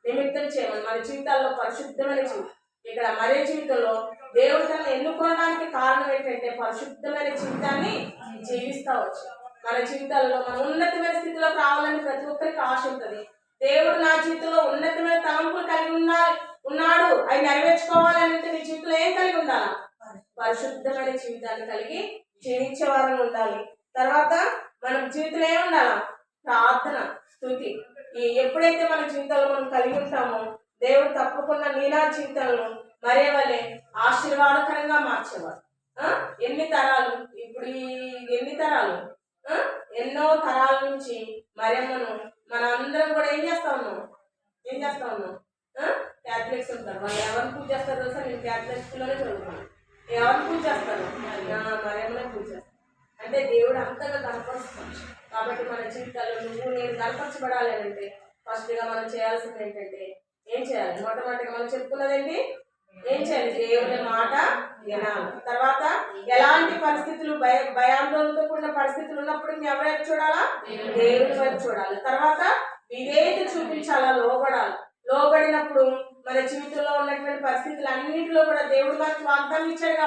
నిమిత్తం చేయమని. మన జీవితాల్లో పరిశుద్ధమైన జీవితం. ఇక్కడ మరే జీవితంలో దేవుడు తనను ఎన్నుకోవడానికి కారణం ఏంటంటే పరిశుద్ధమైన జీవితాన్ని జీవిస్తా వచ్చు. మన జీవితాల్లో మనం ఉన్నతమైన స్థితిలోకి రావాలని ప్రతి ఒక్కరికి ఆశ ఉంటుంది. దేవుడు నా జీవితంలో ఉన్నతమైన తలంపులు కలిగి ఉన్నాడు, అవి నెరవేర్చుకోవాలంటే నీ జీవితంలో ఏం కలిగి ఉండాలా, పరిశుద్ధమైన జీవితాన్ని కలిగి జీవించే వారంగా ఉండాలి. తర్వాత మనం జీవితంలో ఏమి ఉండాలా, ప్రార్థన, స్తుతి. ఎప్పుడైతే మన జీవితంలో మనం కలిగి ఉంటామో దేవుడు తప్పకుండా నీలా జీవితంలో మరే వల్లే ఆశీర్వాదకరంగా మార్చేవాడు. ఎన్ని తరాలు, ఇప్పుడు ఎన్ని తరాలు, ఎన్నో తరాల నుంచి మరియమ్మను మన అందరం కూడా ఏం చేస్తా ఉన్నాం, క్యాథలిక్స్ ఉంటారు. వాళ్ళు ఎవరిని పూజ చేస్తారు తెలుసా, నేను క్యాథలిక్ స్కూల్లోనే చదువుతాను. ఎవరిని పూజ చేస్తారు, మరియమ్మనే పూజ చేస్తారు. అంటే దేవుడు అంతగా కనపరుస్తాం. కాబట్టి మన జీవితాల్లో నువ్వు నేను కనపరచబడాలి అంటే ఫస్ట్గా మనం చేయాల్సింది ఏంటంటే ఏం చేయాలి, మొట్టమొదటిగా మనం చెప్పుకున్నది ఏంటి, ఏం చేయాలి, దేవుని మాట వినాలి. తర్వాత ఎలాంటి పరిస్థితులు, భయాందోళనతో కూడిన పరిస్థితులు ఉన్నప్పుడు మేము ఎవరైతే చూడాలా, దేవుని వైపు చూడాలి. తర్వాత విధేయత చూపించాలా, లోబడినప్పుడు మన జీవితంలో ఉన్నటువంటి పరిస్థితులు అన్నింటిలో కూడా దేవుడు మనకు వాగ్దానం ఇచ్చాడు.